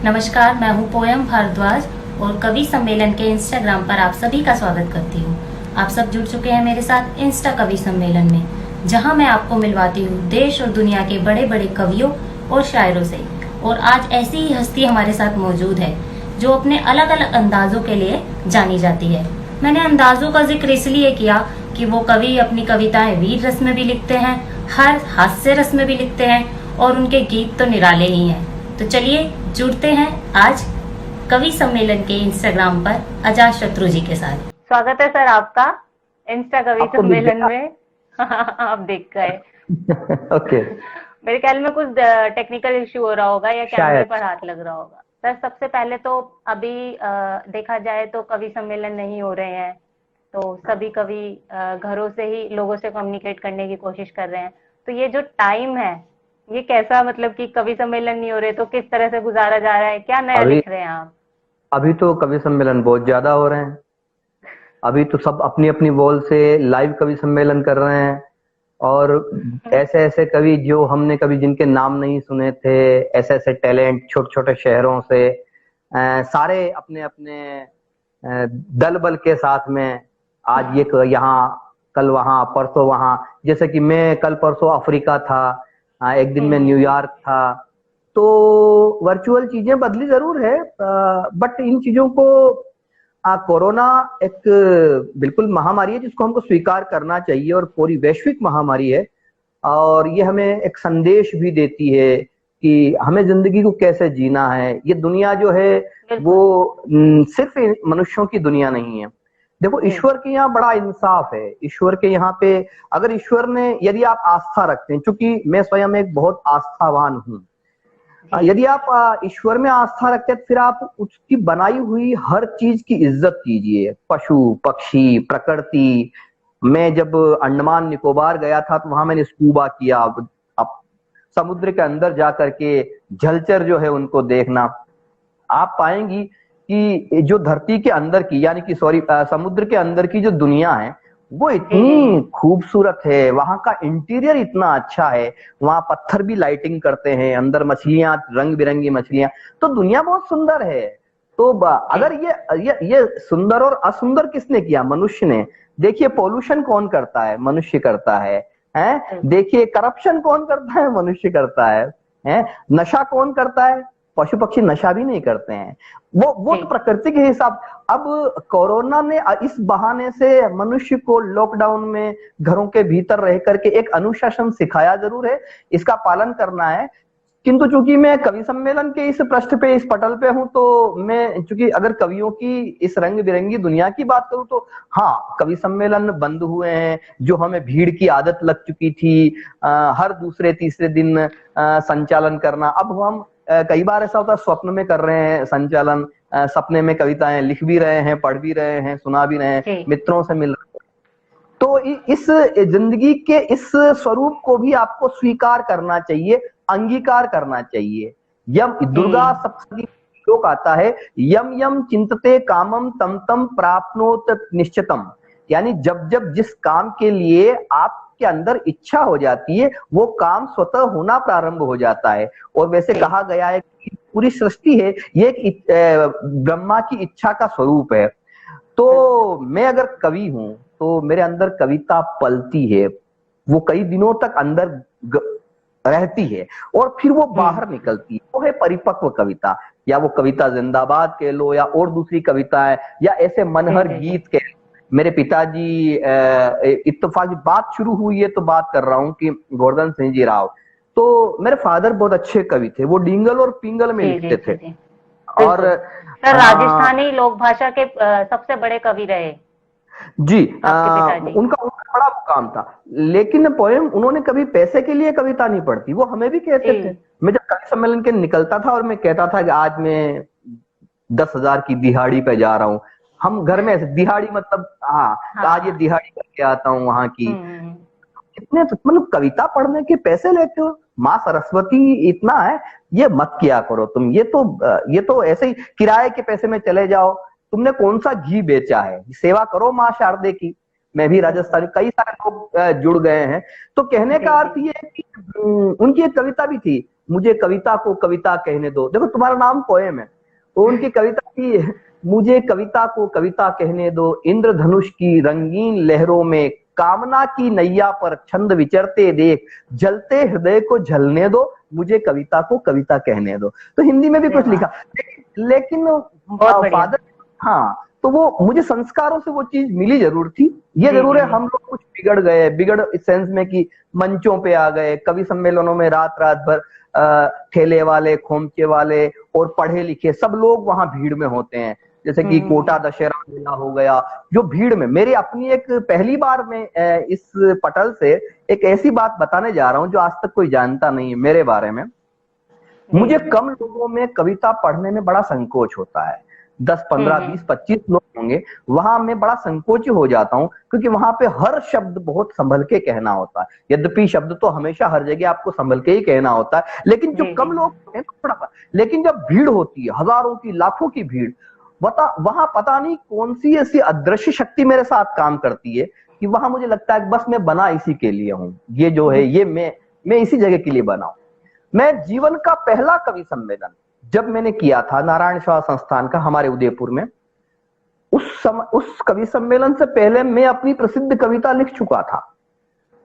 नमस्कार, मैं हूँ पोयम भारद्वाज और कवि सम्मेलन के इंस्टाग्राम पर आप सभी का स्वागत करती हूँ। आप सब जुड़ चुके हैं मेरे साथ इंस्टा कवि सम्मेलन में, जहाँ मैं आपको मिलवाती हूँ देश और दुनिया के बड़े बड़े कवियों और शायरों से। और आज ऐसी ही हस्ती हमारे साथ मौजूद है जो अपने अलग अलग अंदाजों के लिए जानी जाती है। मैंने अंदाजों का जिक्र इसलिए किया कि वो कवि अपनी कविताएं वीर रस में भी लिखते हैं, हर हास्य रस में भी लिखते हैं और उनके गीत तो निराले ही हैं। तो चलिए जुड़ते हैं आज कवि सम्मेलन के इंस्टाग्राम पर अजातशत्रु जी के साथ। स्वागत है सर आपका इंस्टा कवि सम्मेलन में। आप देख गए। ओके। मेरे ख्याल में कुछ टेक्निकल इश्यू हो रहा होगा या कैमरे पर हाथ लग रहा होगा। सर सबसे पहले तो अभी देखा जाए तो कवि सम्मेलन नहीं हो रहे हैं, तो सभी कवि घरों से ही लोगों से कम्युनिकेट करने की कोशिश कर रहे हैं। तो ये जो टाइम है ये कैसा, मतलब कि कवि सम्मेलन नहीं हो रहे तो किस तरह से गुजारा जा रहा है, क्या नया लिख रहे हैं आप? अभी तो कवि सम्मेलन बहुत ज्यादा हो रहे हैं। अभी तो सब अपनी अपनी वॉल से लाइव कवि सम्मेलन कर रहे हैं और ऐसे ऐसे कवि जो हमने कभी जिनके नाम नहीं सुने थे, ऐसे ऐसे टैलेंट छोटे छोटे शहरों से सारे अपने अपने दल बल के साथ में आज ये यहाँ, कल वहां, परसों वहां। जैसे कि मैं कल परसों अफ्रीका था, एक दिन में न्यूयॉर्क था। तो वर्चुअल चीजें बदली जरूर है, बट इन चीजों को कोरोना एक बिल्कुल महामारी है जिसको हमको स्वीकार करना चाहिए और पूरी वैश्विक महामारी है। और ये हमें एक संदेश भी देती है कि हमें जिंदगी को कैसे जीना है। ये दुनिया जो है वो सिर्फ मनुष्यों की दुनिया नहीं है। देखो, ईश्वर के यहाँ बड़ा इंसाफ है। ईश्वर के यहाँ पे अगर ईश्वर ने, यदि आप आस्था रखते हैं, क्योंकि मैं स्वयं एक बहुत आस्थावान हूँ, यदि आप ईश्वर में आस्था रखते हैं फिर आप उसकी बनाई हुई हर चीज की इज्जत कीजिए। पशु पक्षी, प्रकृति। मैं जब अंडमान निकोबार गया था तो वहां मैंने स्कूबा किया। अब समुद्र के अंदर जा करके जलचर जो है उनको देखना, आप पाएंगी कि जो धरती के अंदर की, यानी कि समुद्र के अंदर की जो दुनिया है वो इतनी खूबसूरत है। वहां का इंटीरियर इतना अच्छा है, वहां पत्थर भी लाइटिंग करते हैं, अंदर मछलियां, रंग बिरंगी मछलियां। तो दुनिया बहुत सुंदर है। तो अगर ये सुंदर और असुंदर किसने किया? मनुष्य ने। देखिए, पोल्यूशन कौन करता है? मनुष्य करता है। देखिए, करप्शन कौन करता है? मनुष्य करता है। नशा कौन करता है? पशु पक्षी नशा भी नहीं करते हैं। वो तो प्रकृति के हिसाब। अब कोरोना ने इस बहाने से मनुष्य को लॉकडाउन में घरों के भीतर रह करके एक अनुशासन सिखाया जरूर है, इसका पालन करना है। किंतु चूंकि मैं कवि सम्मेलन के इस पृष्ठ पे, इस पटल पे हूं, तो मैं चूंकि अगर कवियों की इस रंग बिरंगी दुनिया की बात करूं तो हाँ, कवि सम्मेलन बंद हुए हैं। जो हमें भीड़ की आदत लग चुकी थी, हर दूसरे तीसरे दिन संचालन करना, अब हम कई बार ऐसा होता है स्वप्न में कर रहे हैं संचालन, सपने में कविताएं लिख भी रहे हैं, पढ़ भी रहे हैं, सुना भी रहे हैं, मित्रों से मिल रहे हैं। तो इस जिंदगी के इस स्वरूप को भी आपको स्वीकार करना चाहिए, अंगीकार करना चाहिए। यम दुर्गा सप्तशती श्लोक आता है, यम यम चिंतते कामम तम तम प्राप्नोत निश्चितम। यानी जब जब जिस काम के लिए आपके अंदर इच्छा हो जाती है वो काम स्वतः होना प्रारंभ हो जाता है। और वैसे कहा गया है कि पूरी सृष्टि है ये एक ब्रह्मा की इच्छा का स्वरूप है। तो मैं अगर कवि हूं तो मेरे अंदर कविता पलती है, वो कई दिनों तक अंदर रहती है और फिर वो बाहर निकलती है। वो है परिपक्व कविता, या वो कविता जिंदाबाद कह लो, या और दूसरी कविताएं, या ऐसे मनहर गीत कह लो। मेरे पिताजी, इत्तेफाक बात शुरू हुई है तो बात कर रहा हूँ कि गोवर्धन सिंह जी राव, तो मेरे फादर बहुत अच्छे कवि थे। वो डिंगल और पिंगल में लिखते थे। और सर राजस्थानी लोक भाषा के सबसे बड़े कवि रहे जी। उनका बड़ा काम था। लेकिन पोएम उन्होंने कभी पैसे के लिए कविता नहीं पढ़ती, वो हमें भी कहते थे। मैं जब कवि सम्मेलन के निकलता था और मैं कहता था कि आज मैं 10,000 की दिहाड़ी पे जा रहा हूँ, हम घर में ऐसे दिहाड़ी मतलब आज ये दिहाड़ी करके आता हूँ वहां की। कितने मतलब कविता पढ़ने के पैसे लेते हो? माँ सरस्वती इतना है, ये मत किया करो तुम। ये तो ऐसे ही किराए के पैसे में चले जाओ। तुमने कौन सा घी बेचा है? सेवा करो माँ शारदे की। मैं भी राजस्थानी, कई सारे लोग जुड़ गए हैं। तो कहने का अर्थ ये है कि उनकी एक कविता भी थी, मुझे कविता को कविता कहने दो। देखो तुम्हारा नाम पोएम है, तो उनकी कविता की मुझे कविता को कविता कहने दो, इंद्रधनुष की रंगीन लहरों में कामना की नैया पर छंद विचरते देख, जलते हृदय को झलने दो, मुझे कविता को कविता कहने दो। तो हिंदी में भी कुछ लिखा, लेकिन फादर, हाँ, तो वो मुझे संस्कारों से वो चीज मिली जरूर थी। ये जरूर है हम लोग कुछ बिगड़ इस सेंस में कि मंचों पे आ गए, कवि सम्मेलनों में रात रात भर ठेले वाले, खोमचे वाले और पढ़े लिखे सब लोग वहां भीड़ में होते हैं। जैसे कि कोटा दशहरा मेला हो गया, जो भीड़ में, मेरी अपनी एक पहली बार में इस पटल से एक ऐसी बात बताने जा रहा हूं जो आज तक कोई जानता नहीं है मेरे बारे में। मुझे कम लोगों में कविता पढ़ने में बड़ा संकोच होता है। 10, 15, 20, 25 लोग होंगे, वहां मैं बड़ा संकोची हो जाता हूं, क्योंकि वहां पे हर शब्द बहुत संभल के कहना होता है। यद्यपि शब्द तो हमेशा हर जगह आपको संभल के ही कहना होता है, लेकिन जो कम लोग होते हैं थोड़ा, लेकिन जब भीड़ होती है, हजारों की, लाखों की भीड़, वहां पता नहीं कौन सी ऐसी अदृश्य शक्ति मेरे साथ काम करती है कि वहां मुझे लगता है कि बस मैं बना इसी के लिए हूं। ये जो है, ये मैं इसी जगह के लिए बना हूं। मैं जीवन का पहला कवि सम्मेलन जब मैंने किया था नारायण सेवा संस्थान का हमारे उदयपुर में, उस कवि सम्मेलन से पहले मैं अपनी प्रसिद्ध कविता लिख चुका था,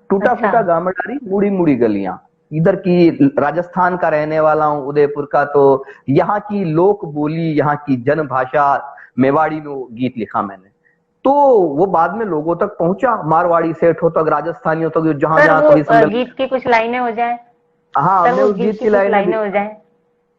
टूटा फूटा गामडारी मुड़ी मुड़ी गलियां। इधर की राजस्थान का रहने वाला हूं, उदयपुर का, तो यहाँ की लोक बोली, यहाँ की जन भाषा मेवाड़ी में गीत लिखा मैंने। तो वो बाद में लोगों तक पहुंचा, मारवाड़ी सेठों तक, राजस्थानियों तक, जहां जहां कवि सम्मेलन। गीत की कुछ लाइनें हो जाए। हाँ, मैं उस गीत की लाइनें हो जाए।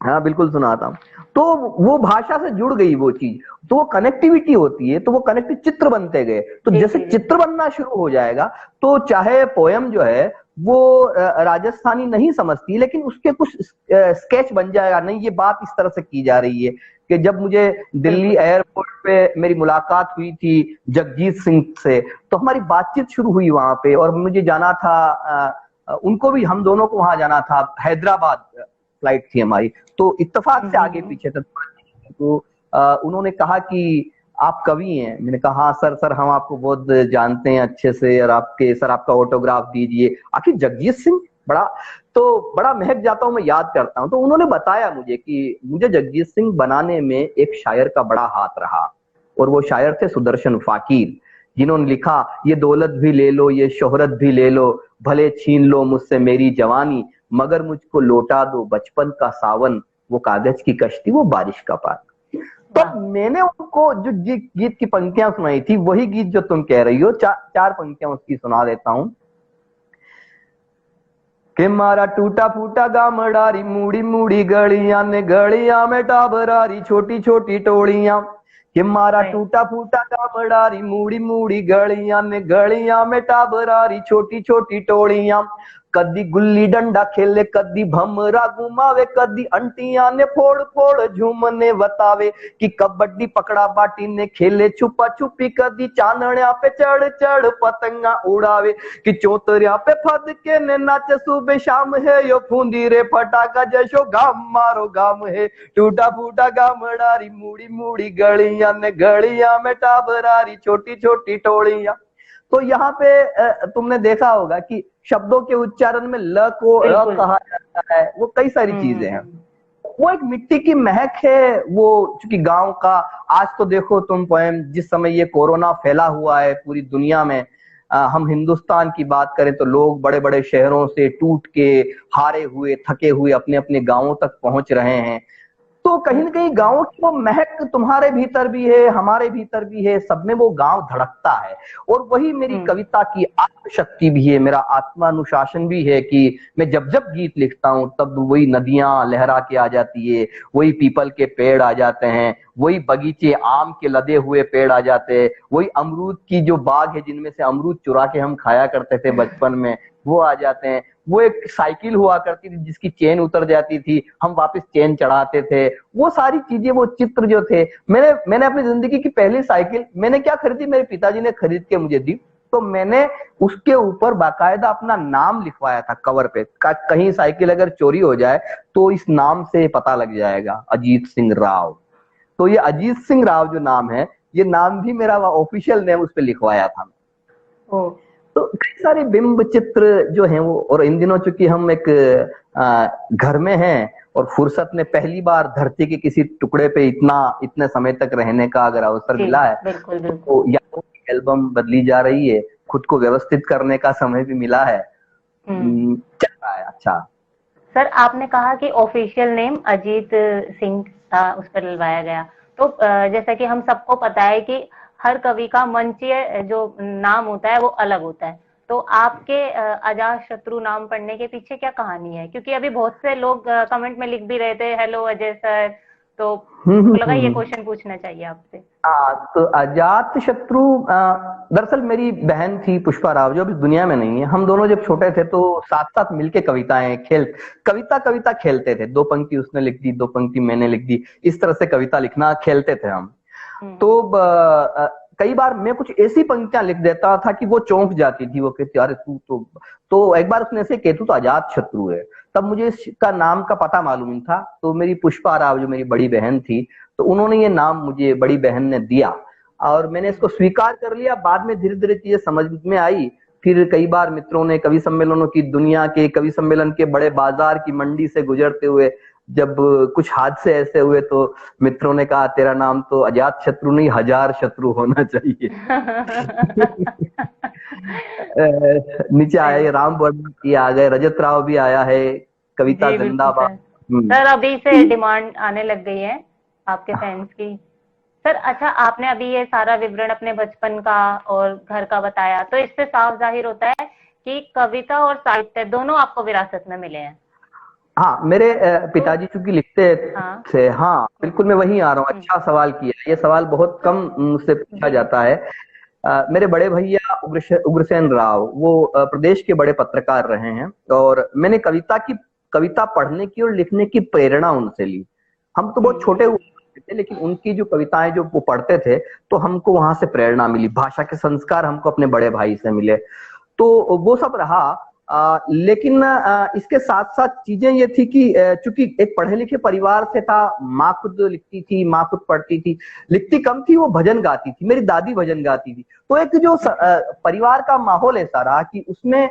हाँ बिल्कुल सुनाता हूँ। तो वो भाषा से जुड़ गई वो चीज, तो वो कनेक्टिविटी होती है, तो वो कनेक्टिव चित्र बनते गए। तो जैसे चित्र बनना शुरू हो जाएगा, तो चाहे पोयम जो है वो राजस्थानी नहीं समझती, लेकिन उसके कुछ स्केच बन जाएगा, नहीं ये बात इस तरह से की जा रही है। कि जब मुझे दिल्ली एयरपोर्ट पे मेरी मुलाकात हुई थी जगजीत सिंह से, तो हमारी बातचीत शुरू हुई वहां पे, और मुझे जाना था, उनको भी, हम दोनों को वहां जाना था, हैदराबाद फ्लाइट थी हमारी, तो इत्तेफाक से आगे पीछे तक। तो उन्होंने कहा कि आप कवि हैं। मैंने कहा हाँ सर हम आपको बहुत जानते हैं अच्छे से, और आपका ऑटोग्राफ दीजिए। आखिर जगजीत सिंह बड़ा महक जाता हूं, मैं याद करता हूं। तो उन्होंने बताया मुझे कि मुझे जगजीत सिंह बनाने में एक शायर का बड़ा हाथ रहा, और वो शायर थे सुदर्शन फाकीर, जिन्होंने लिखा, ये दौलत भी ले लो, ये शोहरत भी ले लो, भले छीन लो मुझसे मेरी जवानी, मगर मुझको लौटा दो बचपन का सावन, वो कागज की कश्ती, वो बारिश का पानी। तो मैंने उनको जो गीत की पंक्तियां सुनाई थी, वही गीत जो तुम कह रही हो, चार पंक्तियां उसकी सुना देता हूं। कि मारा टूटा फूटा गामडारी मुड़ी मुड़ी गलियां ने, गलियां में टाबरारी छोटी छोटी टोलियां। कि मारा टूटा फूटा गामडारी मुड़ी मुड़ी गलियां ने, गलियां में टाबरारी छोटी छोटी टोलियां। कदी गुल्ली डंडा खेले, कदी भमरा घुमावे, कदी अंटियां ने फोड़ फोड़ झूमने बतावे, कि कबड्डी पकड़ा बाटी ने खेले छुपा छुपी, कदी चांदण्या पे चढ़ चढ़ पतंगा उड़ावे, कि चौतरिया पे फद के ने नाचे सुबह शाम है, यो फूंदी रे फटाका जैसो गाम मारो गाम है। टूटा फूटा गामडारी मुड़ी मुड़ी गलियां ने, गलियां में टाबरारी छोटी छोटी टोलियां। तो यहाँ पे तुमने देखा होगा कि शब्दों के उच्चारण में ल को अ कहा जाता है, वो कई सारी चीजें हैं। वो एक मिट्टी की महक है, वो चूंकि गांव का। आज तो देखो तुम पोएम, जिस समय ये कोरोना फैला हुआ है पूरी दुनिया में, हम हिंदुस्तान की बात करें तो लोग बड़े बड़े शहरों से टूट के, हारे हुए, थके हुए अपने अपने गांवों तक पहुंच रहे हैं। तो कहीं ना कहीं गांव की वो महक तुम्हारे भीतर भी है, हमारे भीतर भी है, सब में वो गांव धड़कता है। और वही मेरी कविता की आत्मशक्ति भी है, मेरा आत्मानुशासन भी है, कि मैं जब जब गीत लिखता हूं तब वही नदियां लहरा के आ जाती है, वही पीपल के पेड़ आ जाते हैं, वही बगीचे आम के लदे हुए पेड़ आ जाते हैं, वही अमरूद की जो बाग है जिनमें से अमरूद चुरा के हम खाया करते थे बचपन में, वो आ जाते हैं। वो एक साइकिल हुआ करती थी जिसकी चेन उतर जाती थी, हम वापस चेन चढ़ाते थे। वो सारी चीजें, वो चित्र जो थे, मैंने अपनी जिंदगी की पहली साइकिल मैंने क्या खरीदी, मेरे पिताजी ने खरीद के मुझे दी। तो मैंने उसके ऊपर बाकायदा अपना नाम लिखवाया था कवर पे, कहीं साइकिल अगर चोरी हो जाए तो इस नाम से पता लग जाएगा, अजीत सिंह राव। तो ये अजीत सिंह राव जो नाम है, ये नाम भी मेरा ऑफिशियल नेम उस पर लिखवाया था। तो कई सारे बिंब चित्र जो हैं वो, और इन दिनों चूंकि हम एक घर में हैं और फुर्सत ने पहली बार धरती के किसी टुकड़े पे इतने समय तक रहने का अगर अवसर मिला है, बिल्कुल बिल्कुल। तो यादों की एल्बम बदली जा रही है, खुद को व्यवस्थित करने का समय भी मिला है। चल रहा है अच्छा। सर आपने कहा कि ऑफिशियल नेम अजीत सिंह था, उस पर डलवाया गया, तो जैसा कि हम सबको पता है कि हर कवि का मंचीय जो नाम होता है वो अलग होता है, तो आपके अजात शत्रु नाम पढ़ने के पीछे क्या कहानी है? क्योंकि अभी बहुत से लोग कमेंट में लिख भी रहे थे हेलो अजय सर, तो लगा ये क्वेश्चन पूछना चाहिए आपसे। तो अजात शत्रु दरअसल मेरी बहन थी पुष्पा राव, जो अभी दुनिया में नहीं है। हम दोनों जब छोटे थे तो साथ साथ मिलके कविता खेलते थे। 2 पंक्ति उसने लिख दी, 2 पंक्ति मैंने लिख दी, इस तरह से कविता लिखना खेलते थे हम। तो कई बार मैं कुछ ऐसी पंक्तियां लिख देता था कि वो चौंक जाती थी, वो कहती अरे तू तो एक बार उसने ऐसे कहा तू तो अजात शत्रु है। तब मुझे इसका नाम का पता मालूम नहीं था, तो मेरी पुष्पा राव जो मेरी बड़ी बहन थी, तो उन्होंने ये नाम मुझे बड़ी बहन ने दिया और मैंने इसको स्वीकार कर लिया। बाद में धीरे धीरे चीजें समझ में आई। फिर कई बार मित्रों ने कवि सम्मेलनों की, दुनिया के कवि सम्मेलन के बड़े बाजार की मंडी से गुजरते हुए जब कुछ हादसे ऐसे हुए तो मित्रों ने कहा तेरा नाम तो अजात शत्रु नहीं हजार शत्रु होना चाहिए। नीचे आए राम वर्मा जी आ गए, रजत राव भी आया है, कविता जिंदाबाद। सर अभी से डिमांड आने लग गई है आपके फैंस की। सर अच्छा, आपने अभी ये सारा विवरण अपने बचपन का और घर का बताया, तो इससे साफ जाहिर होता है कि कविता और साहित्य दोनों आपको विरासत में मिले हैं। हाँ, मेरे पिताजी चूंकि लिखते थे। हाँ बिल्कुल, मैं वहीं आ रहा हूँ। अच्छा सवाल किया, ये सवाल बहुत कम मुझसे पूछा जाता है। मेरे बड़े भैया उग्रसेन राव, वो प्रदेश के बड़े पत्रकार रहे हैं और मैंने कविता पढ़ने की और लिखने की प्रेरणा उनसे ली। हम तो बहुत छोटे हुए थे, लेकिन उनकी जो कविताएं जो वो पढ़ते थे तो हमको वहां से प्रेरणा मिली, भाषा के संस्कार हमको अपने बड़े भाई से मिले, तो वो सब रहा। लेकिन इसके साथ साथ चीजें ये थी कि चूंकि एक पढ़े लिखे परिवार से था, माँ खुद लिखती थी, माँ खुद पढ़ती थी, लिखती कम थी, वो भजन गाती थी, मेरी दादी भजन गाती थी। तो एक जो परिवार का माहौल ऐसा रहा कि उसमें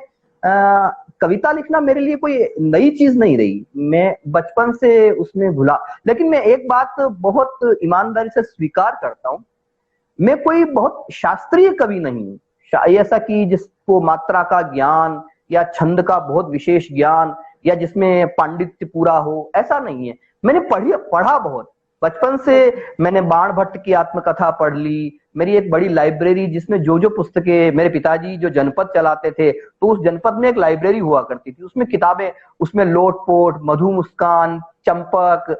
कविता लिखना मेरे लिए कोई नई चीज नहीं रही, मैं बचपन से उसमें घुला। लेकिन मैं एक बात बहुत ईमानदारी से स्वीकार करता हूँ, मैं कोई बहुत शास्त्रीय कवि नहीं हूँ, ऐसा कि जिसको मात्रा का ज्ञान या छंद का बहुत विशेष ज्ञान या जिसमें पांडित्य पूरा हो, ऐसा नहीं है। मैंने पढ़ा बहुत। बचपन से मैंने बाण भट्ट की आत्मकथा पढ़ ली, मेरी एक बड़ी लाइब्रेरी जिसमें जो पुस्तकें, मेरे पिताजी जो जनपद चलाते थे तो उस जनपद में एक लाइब्रेरी हुआ करती थी, उसमें किताबें, उसमें लोटपोट, मधु मुस्कान, चंपक,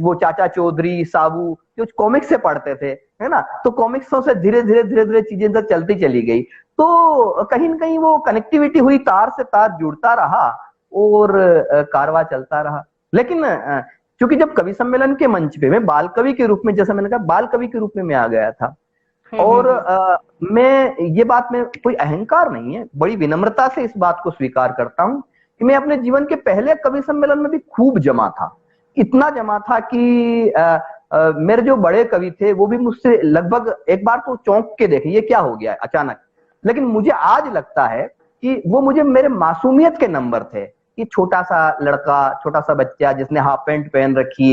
वो चाचा चौधरी, साबू, जो कॉमिक्स से पढ़ते थे, है ना। तो कॉमिक्सों से धीरे धीरे चीजें तक चलती चली गई, तो कहीं न कहीं वो कनेक्टिविटी हुई, तार से तार जुड़ता रहा और कारवां चलता रहा। लेकिन क्योंकि जब कवि सम्मेलन के मंच पे मैं बाल कवि के रूप में, जैसा मैंने कहा, बाल कवि के रूप में मैं आ गया था और मैं ये बात में कोई अहंकार नहीं है, बड़ी विनम्रता से इस बात को स्वीकार करता हूं कि मैं अपने जीवन के पहले कवि सम्मेलन में भी खूब जमा था। इतना जमा था कि मेरे जो बड़े कवि थे वो भी मुझसे लगभग एक बार तो चौंक के देखे, ये क्या हो गया अचानक। लेकिन मुझे आज लगता है कि वो मुझे मेरे मासूमियत के नंबर थे, कि छोटा सा लड़का, छोटा सा बच्चा जिसने हाफ पैंट पहन रखी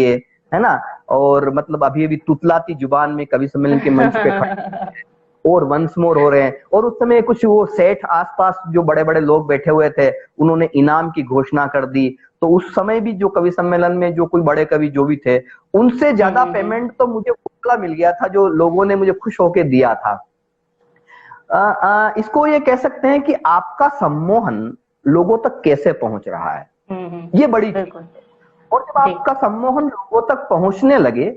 है ना, और मतलब अभी तुतलाती जुबान में कवि सम्मेलन के मंच पे खड़े और वंस मोर हो रहे हैं। और उस समय कुछ वो सेठ आसपास जो बड़े बड़े लोग बैठे हुए थे, उन्होंने इनाम की घोषणा कर दी। तो उस समय भी जो कवि सम्मेलन में जो कोई बड़े कवि जो भी थे, उनसे ज्यादा पेमेंट तो मुझे उतना मिल गया था जो लोगों ने मुझे खुश होके दिया था। इसको ये कह सकते हैं कि आपका सम्मोहन लोगों तक कैसे पहुंच रहा है, ये बड़ी चीज है। और जब आपका सम्मोहन लोगों तक पहुंचने लगे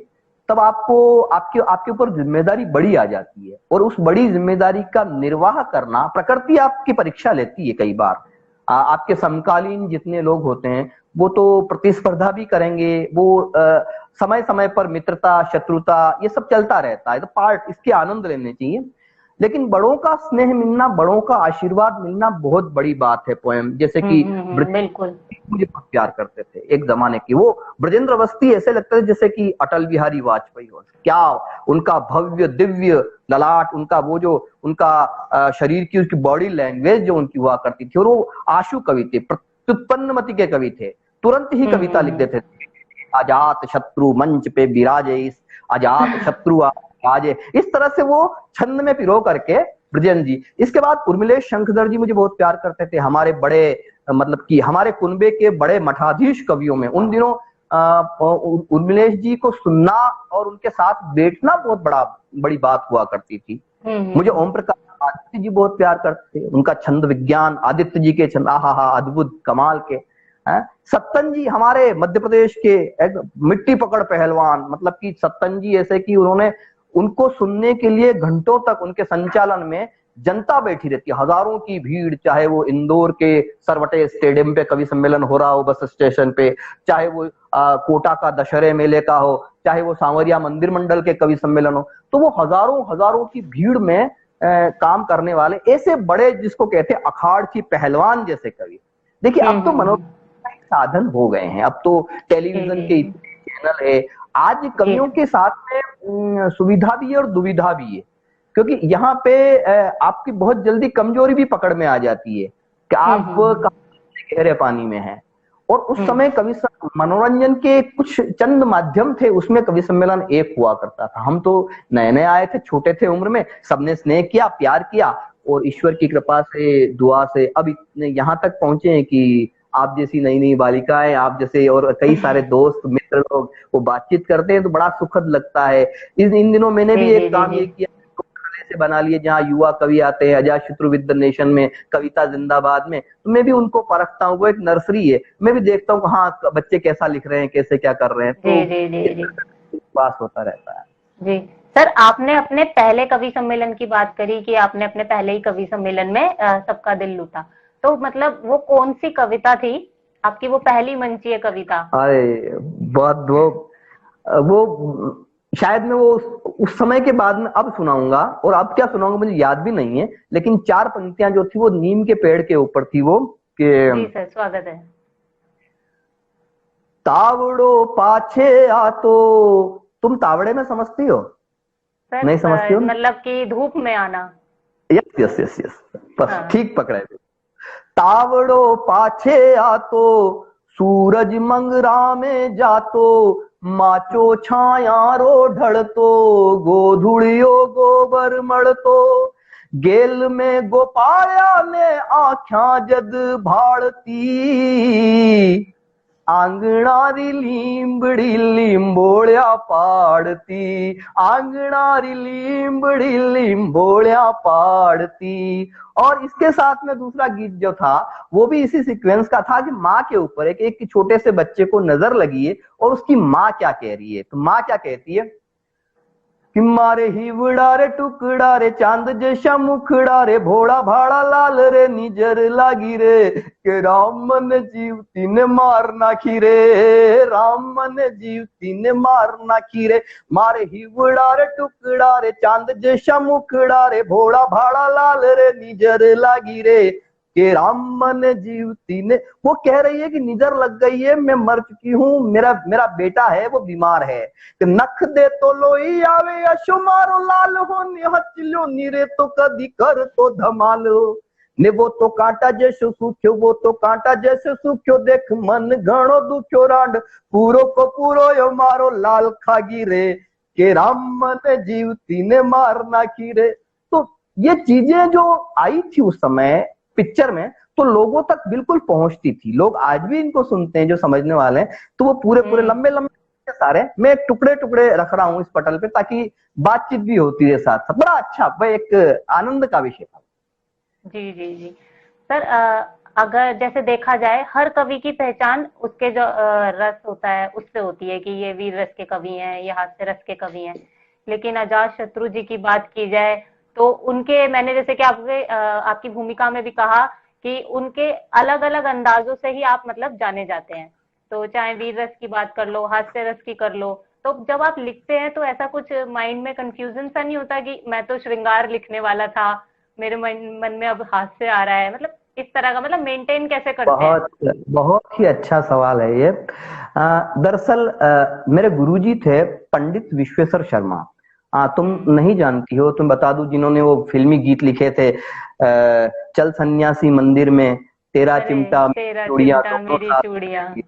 तब आपको आपके ऊपर जिम्मेदारी बड़ी आ जाती है, और उस बड़ी जिम्मेदारी का निर्वाह करना प्रकृति आपकी परीक्षा लेती है। कई बार आपके समकालीन जितने लोग होते हैं वो तो प्रतिस्पर्धा भी करेंगे, वो समय समय पर मित्रता, शत्रुता, ये सब चलता रहता है, तो पार्ट इसके आनंद लेने चाहिए। लेकिन बड़ों का स्नेह मिलना, बड़ों का आशीर्वाद मिलना बहुत बड़ी बात है। पोएम जैसे कि बिल्कुल। मुझे बहुत प्यार करते थे एक जमाने की, वो ब्रजेंद्र अवस्थी ऐसे लगते थे जैसे कि अटल बिहारी वाजपेयी हो। क्या उनका भव्य दिव्य ललाट, उनका वो जो उनका शरीर की उसकी बॉडी लैंग्वेज जो उनकी हुआ करती थी, और वो आशु कवि थे, प्रत्युत्पन्नमति के कवि थे, तुरंत ही कविता लिख देते थे। अजात शत्रु मंच पे विराजे, इस अजात शत्रु राजे, इस तरह से वो छंद में पिरो करके ब्रजेंद्र जी। इसके बाद उर्मिलेश शंखधर जी मुझे बहुत प्यार करते थे, हमारे बड़े मतलब कि हमारे कुनबे के बड़े मठाधीश कवियों में उन दिनों उर्मिलेश जी को सुनना और उनके साथ बैठना बहुत बड़ी बात हुआ करती थी। मुझे ओम प्रकाश आदित्य जी बहुत प्यार करते थे, उनका छंद विज्ञान, आदित्य जी के छंद आहा अद्भुत कमाल के हैं। सत्तन जी हमारे मध्य प्रदेश के एक मिट्टी पकड़ पहलवान, मतलब कि सत्तन जी ऐसे कि उन्होंने, उनको सुनने के लिए घंटों तक उनके संचालन में जनता बैठी रहती है, हजारों की भीड़, चाहे वो इंदौर के सरवटे स्टेडियम पे कवि सम्मेलन हो रहा हो बस स्टेशन पे, चाहे वो कोटा का दशहरे मेले का हो, चाहे वो सांवरिया मंदिर मंडल के कवि सम्मेलन हो, तो वो हजारों हजारों की भीड़ में काम करने वाले ऐसे बड़े, जिसको कहते हैं अखाड़ की पहलवान जैसे कवि। देखिए अब तो मनोरंजन के साधन हो गए हैं, अब तो टेलीविजन के चैनल है, आज कवियों के साथ में सुविधा भी है और दुविधा भी है, क्योंकि यहाँ पे आपकी बहुत जल्दी कमजोरी भी पकड़ में आ जाती है कि आप गहरे पानी में हैं। और उस समय कवि मनोरंजन के कुछ चंद माध्यम थे, उसमें कवि सम्मेलन एक हुआ करता था। हम तो नए नए आए थे, छोटे थे उम्र में, सबने स्नेह किया, प्यार किया, और ईश्वर की कृपा से, दुआ से अब इतने यहाँ तक पहुंचे हैं कि आप जैसी नई नई बालिकाएं, आप जैसे और कई सारे दोस्त मित्र लोग वो बातचीत करते हैं तो बड़ा सुखद लगता है। इन दिनों मैंने भी एक काम ये किया से बना लिए, जहाँ युवा कवि आते हैं अजात शत्रु विद द नेशन में, कविता जिंदाबाद में, तो मैं भी उनको परखता हूँ। वो एक नर्सरी है, मैं भी देखता हूँ हाँ बच्चे कैसा लिख रहे हैं, कैसे क्या कर रहे हैं, तो विश्वास होता रहता है। जी सर, आपने अपने पहले कवि सम्मेलन की बात करी कि आपने अपने पहले ही कवि सम्मेलन में सबका दिल लूटा, तो मतलब वो कौन सी कविता थी आपकी, वो पहली मंचीय कविता? अरे बहुत वो शायद मैं वो उस समय के बाद में अब सुनाऊंगा, और अब क्या सुनाऊंगा मुझे याद भी नहीं है, लेकिन 4 पंक्तियां जो थी वो नीम के पेड़ के ऊपर थी, वो कि जी सर स्वागत है। तावड़ो पाछे आ तो, तुम तावड़े में समझती हो? सर नहीं समझती हो? मतलब कि धूप में आना। यस यस यस यस, बस ठीक पकड़े। तावड़ो पाछे आ तो सूरज मंगरा में जातो, माचो छाया रो ढड़तो, गोधुड़ियो गोबर मड़तो, गेल में गोपाया ने आख्या जद भाड़ती, आंगणारी लींबड़ी लींबोड़िया पाड़ती, आंगणारी लींबड़ी लींबोड़िया पाड़ती। और इसके साथ में दूसरा गीत जो था वो भी इसी सीक्वेंस का था कि माँ के ऊपर एक छोटे से बच्चे को नजर लगी है और उसकी माँ क्या कह रही है। तो माँ क्या कहती है कि मारे हिवड़ा रे टुकड़ा रे चांद जैसा मुखड़ा रे, भोड़ा भाड़ा लाल रे निजर लागी रे, के राम मन जीवती ने मार नाखी रे, राम मन जीवती ने मार नाखी रे, मारे हिवड़ा रे टुकड़ा रे चांद जैसा मुखड़ा रे, भोड़ा भाड़ा लाल रे निजर लागी रे, के राम मन जीवती ने। वो कह रही है कि निजर लग गई है, मैं मर चुकी हूँ, मेरा बेटा है वो बीमार है, कि नख दे तो लोई आवे अशो मारो लाल हो, निहचलो निरे तो कदी कर तो धमालो, ने वो तो कांटा जैसे सूख्यो, वो तो कांटा जैसे सूख्यो, देख मन घणो दुख्यो रांड, पूरो को पूरो यो मारो लाल खागी रे, के राम मन जीवती ने मार नाखी रे। तो ये चीजें जो आई थी उस समय पिक्चर में, तो लोगों तक बिल्कुल पहुंचती थी। लोग आज भी इनको सुनते हैं जो समझने वाले हैं, तो वो पूरे पूरे लंबे लंबे सारे मैं टुकड़े टुकड़े रख रहा हूँ इस पटल पे, ताकि बातचीत भी होती है साथ साथ। बड़ा अच्छा, वह एक आनंद का विषय था। जी जी जी सर, अगर जैसे देखा जाए हर कवि की पहचान उसके जो रस होता है उससे होती है कि ये वीर रस के कवि हैं, ये हास्य रस के कवि हैं। लेकिन अजात शत्रु जी की बात की जाए तो उनके, मैंने जैसे कि आपकी भूमिका में भी कहा कि उनके अलग अलग अंदाजों से ही आप मतलब जाने जाते हैं। तो चाहे वीर रस की बात कर लो, हास्य रस की कर लो, तो जब आप लिखते हैं तो ऐसा कुछ माइंड में कंफ्यूजन सा नहीं होता कि मैं तो श्रृंगार लिखने वाला था, मेरे मन में अब हास्य आ रहा है, मतलब इस तरह का, मतलब मेंटेन कैसे करते हैं? बहुत बहुत ही अच्छा सवाल है ये। दरअसल मेरे गुरुजी थे पंडित विश्वेश्वर शर्मा। तुम नहीं जानती हो, तुम बता दूं, जिन्होंने वो फिल्मी गीत लिखे थे, चल सन्यासी मंदिर में, तेरा अरे चिमटा तेरा चूड़ियां चिमटा दोनों मेरी साथ चूड़ियां। रहेंगी।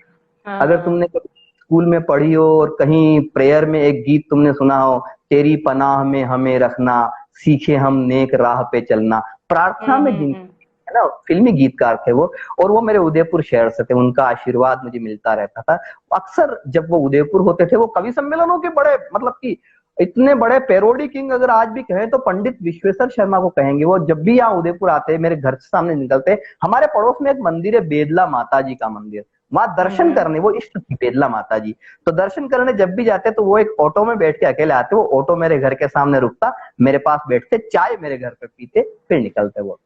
हाँ अगर हाँ। तुमने कभी स्कूल में पढ़ी हो और कहीं प्रेयर में एक गीत तुमने सुना हो, तेरी पनाह में हमें रखना, सीखे हम नेक राह पे चलना, प्रार्थना में जिन, हम्म। है ना, फिल्मी गीतकार थे वो। और वो मेरे उदयपुर शहर से थे, उनका आशीर्वाद मुझे मिलता रहता था। अक्सर जब वो उदयपुर होते थे, वो कवि सम्मेलनों के बड़े, मतलब कि इतने बड़े पैरोडी किंग अगर आज भी कहें तो पंडित विश्वेश्वर शर्मा को कहेंगे। वो जब भी यहाँ उदयपुर आते, मेरे घर से सामने निकलते, हमारे पड़ोस में एक मंदिर है, बेदला माता जी का मंदिर, वहां दर्शन हम्म। करने, वो इष्ट थी बेदला माता जी, तो दर्शन करने जब भी जाते तो वो एक ऑटो में बैठ के अकेले आते, वो ऑटो मेरे घर के सामने रुकता, मेरे पास बैठते, चाय मेरे घर पे पीते, फिर निकलते वो।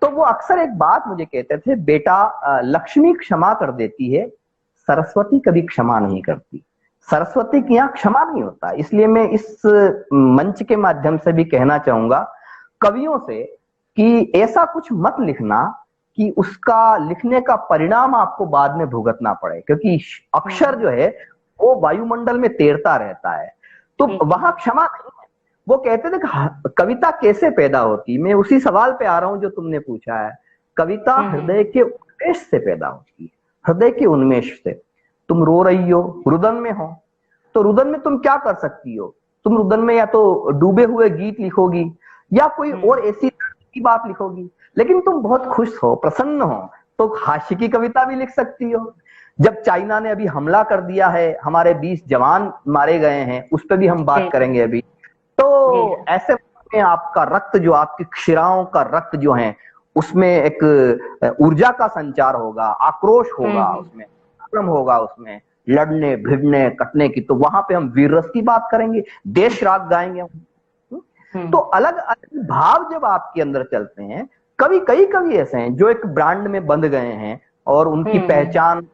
तो वो अक्सर एक बात मुझे कहते थे, बेटा लक्ष्मी क्षमा कर देती है, सरस्वती कभी क्षमा नहीं करती। सरस्वती के यहाँ क्षमा नहीं होता। इसलिए मैं इस मंच के माध्यम से भी कहना चाहूंगा कवियों से कि ऐसा कुछ मत लिखना कि उसका लिखने का परिणाम आपको बाद में भुगतना पड़े, क्योंकि अक्षर जो है वो वायुमंडल में तैरता रहता है, तो वहां क्षमा नहीं है। वो कहते थे कि कविता कैसे पैदा होती, मैं उसी सवाल पे आ रहा हूं जो तुमने पूछा है। कविता हृदय के उन्मेष से पैदा होती है, हृदय के उन्मेष से। तुम रो रही हो, रुदन में हो, तो रुदन में तुम क्या कर सकती हो? तुम रुदन में या तो डूबे हुए गीत लिखोगी या कोई और ऐसी की बात लिखोगी। लेकिन तुम बहुत खुश हो, प्रसन्न हो, तो हास्य की कविता भी लिख सकती हो। जब चाइना ने अभी हमला कर दिया है, हमारे 20 जवान मारे गए हैं, उस पर भी हम बात करेंगे अभी। तो ऐसे में आपका रक्त, जो आपकी शिराओं का रक्त जो है, उसमें एक ऊर्जा का संचार होगा, आक्रोश होगा, उसमें आक्रम होगा, उसमें लड़ने भिड़ने कटने की। तो वहां पे हम वीर रस की बात करेंगे, देश राग गाएंगे हम। तो अलग अलग भाव जब आपके अंदर चलते हैं, कई कवि ऐसे हैं जो एक ब्रांड में बंध गए हैं और उनकी पहचान,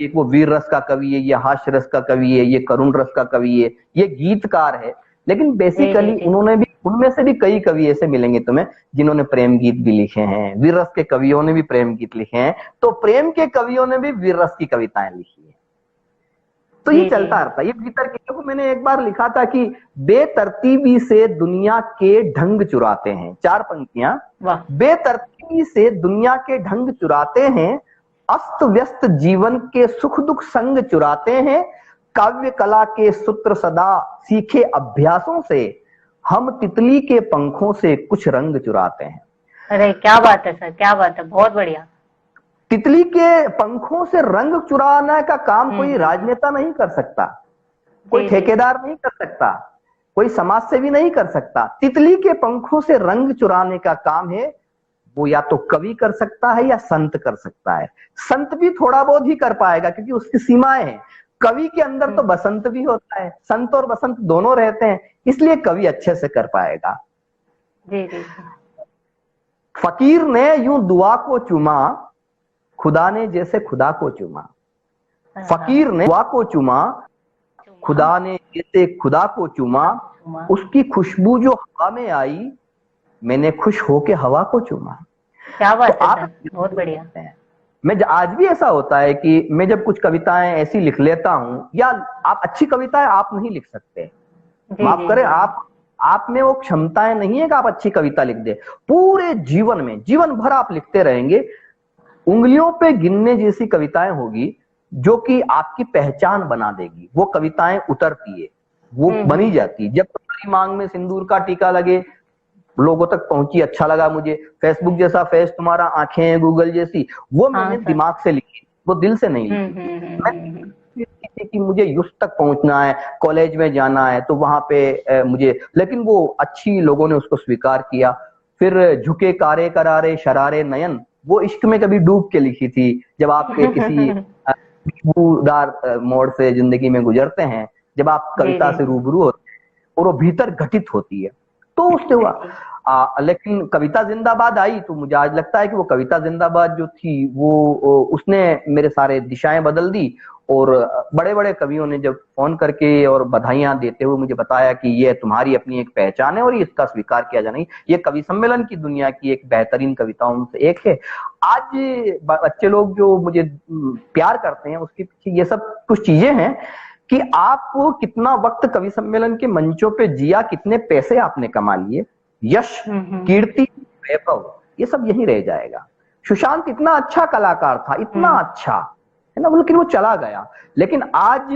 एक वो वीर रस का कवि है, ये हास्य रस का कवि है, ये करुण रस का कवि है, ये गीतकार है। लेकिन बेसिकली उन्होंने भी, उनमें से भी कई कवि ऐसे मिलेंगे तुम्हें जिन्होंने प्रेम गीत भी लिखे हैं, वीर रस के कवियों ने भी प्रेम गीत लिखे हैं, तो प्रेम के कवियों ने भी वीर रस की कविताएं लिखी है। तो ये चलता रहता है। ये भीतर के को मैंने एक बार लिखा था कि बेतरतीबी से दुनिया के ढंग चुराते हैं, 4 पंक्तियां। बेतरतीबी से दुनिया के ढंग चुराते हैं, अस्त व्यस्त जीवन के सुख दुख संग चुराते हैं, काव्य कला के सूत्र सदा सीखे अभ्यासों से, हम तितली के पंखों से कुछ रंग चुराते हैं। अरे क्या बात है सर, क्या बात है, बहुत बढ़िया। तितली के पंखों से रंग चुराने का काम कोई राजनेता नहीं कर सकता, कोई ठेकेदार नहीं कर सकता, कोई समाज सेवी नहीं कर सकता। तितली के पंखों से रंग चुराने का काम है, वो या तो कवि कर सकता है या संत कर सकता है। संत भी थोड़ा बहुत ही कर पाएगा क्योंकि उसकी सीमाएं हैं। कवि के अंदर तो बसंत भी होता है, संत और बसंत दोनों रहते हैं, इसलिए कवि अच्छे से कर पाएगा। जी। फकीर ने यूं दुआ को चूमा, खुदा ने जैसे खुदा को चूमा। फकीर ने दुआ को चूमा, खुदा ने जैसे खुदा को चूमा, उसकी खुशबू जो हवा में आई, मैंने खुश होके हवा को चूमा। क्या बात है सर, बहुत बढ़िया। मैं आज भी ऐसा होता है कि मैं जब कुछ कविताएं ऐसी लिख लेता हूं, या आप अच्छी कविताएं आप नहीं लिख सकते, माफ करें, आप में वो क्षमताएं नहीं है कि आप अच्छी कविता लिख दे। पूरे जीवन में, जीवन भर आप लिखते रहेंगे, उंगलियों पे गिनने जैसी कविताएं होगी जो कि आपकी पहचान बना देगी। वो कविताएं उतरती है, वो बनी जाती है। जब तुम्हारी मांग में सिंदूर का टीका लगे, लोगों तक पहुंची, अच्छा लगा मुझे। फेसबुक जैसा फेस तुम्हारा, आंखें हैं गूगल जैसी, वो मैंने दिमाग से लिखी, वो दिल से नहीं लिखी। कि मुझे युस तक पहुंचना है, कॉलेज में जाना है, तो वहां पे मुझे, लेकिन वो अच्छी लोगों ने उसको स्वीकार किया। फिर झुके कारे करारे शरारे नयन, वो इश्क में कभी डूब के लिखी थी। जब आपके किसी खुशबूदार मोड़ से जिंदगी में गुजरते हैं, जब आप कविता से रूबरू होते हैं और वो भीतर घटित होती है, तो उससे हुआ। लेकिन कविता जिंदाबाद आई तो मुझे आज लगता है कि वो कविता जिंदाबाद जो थी वो उसने मेरे सारे दिशाएं बदल दी। और बड़े बड़े कवियों ने जब फोन करके और बधाइयां देते हुए मुझे बताया कि ये तुम्हारी अपनी एक पहचान है और ये इसका स्वीकार किया जाना, ये कवि सम्मेलन की दुनिया की एक बेहतरीन कविताओं से एक है। आज बच्चे लोग जो मुझे प्यार करते हैं उसके पीछे ये सब कुछ चीजें हैं कि आप कितना वक्त कवि सम्मेलन के मंचों पे जिया, कितने पैसे आपने कमा लिए, यश, कीर्ति, वैभव, ये सब यही रह जाएगा। सुशांत इतना अच्छा कलाकार था, इतना अच्छा है ना, लेकिन वो चला गया। लेकिन आज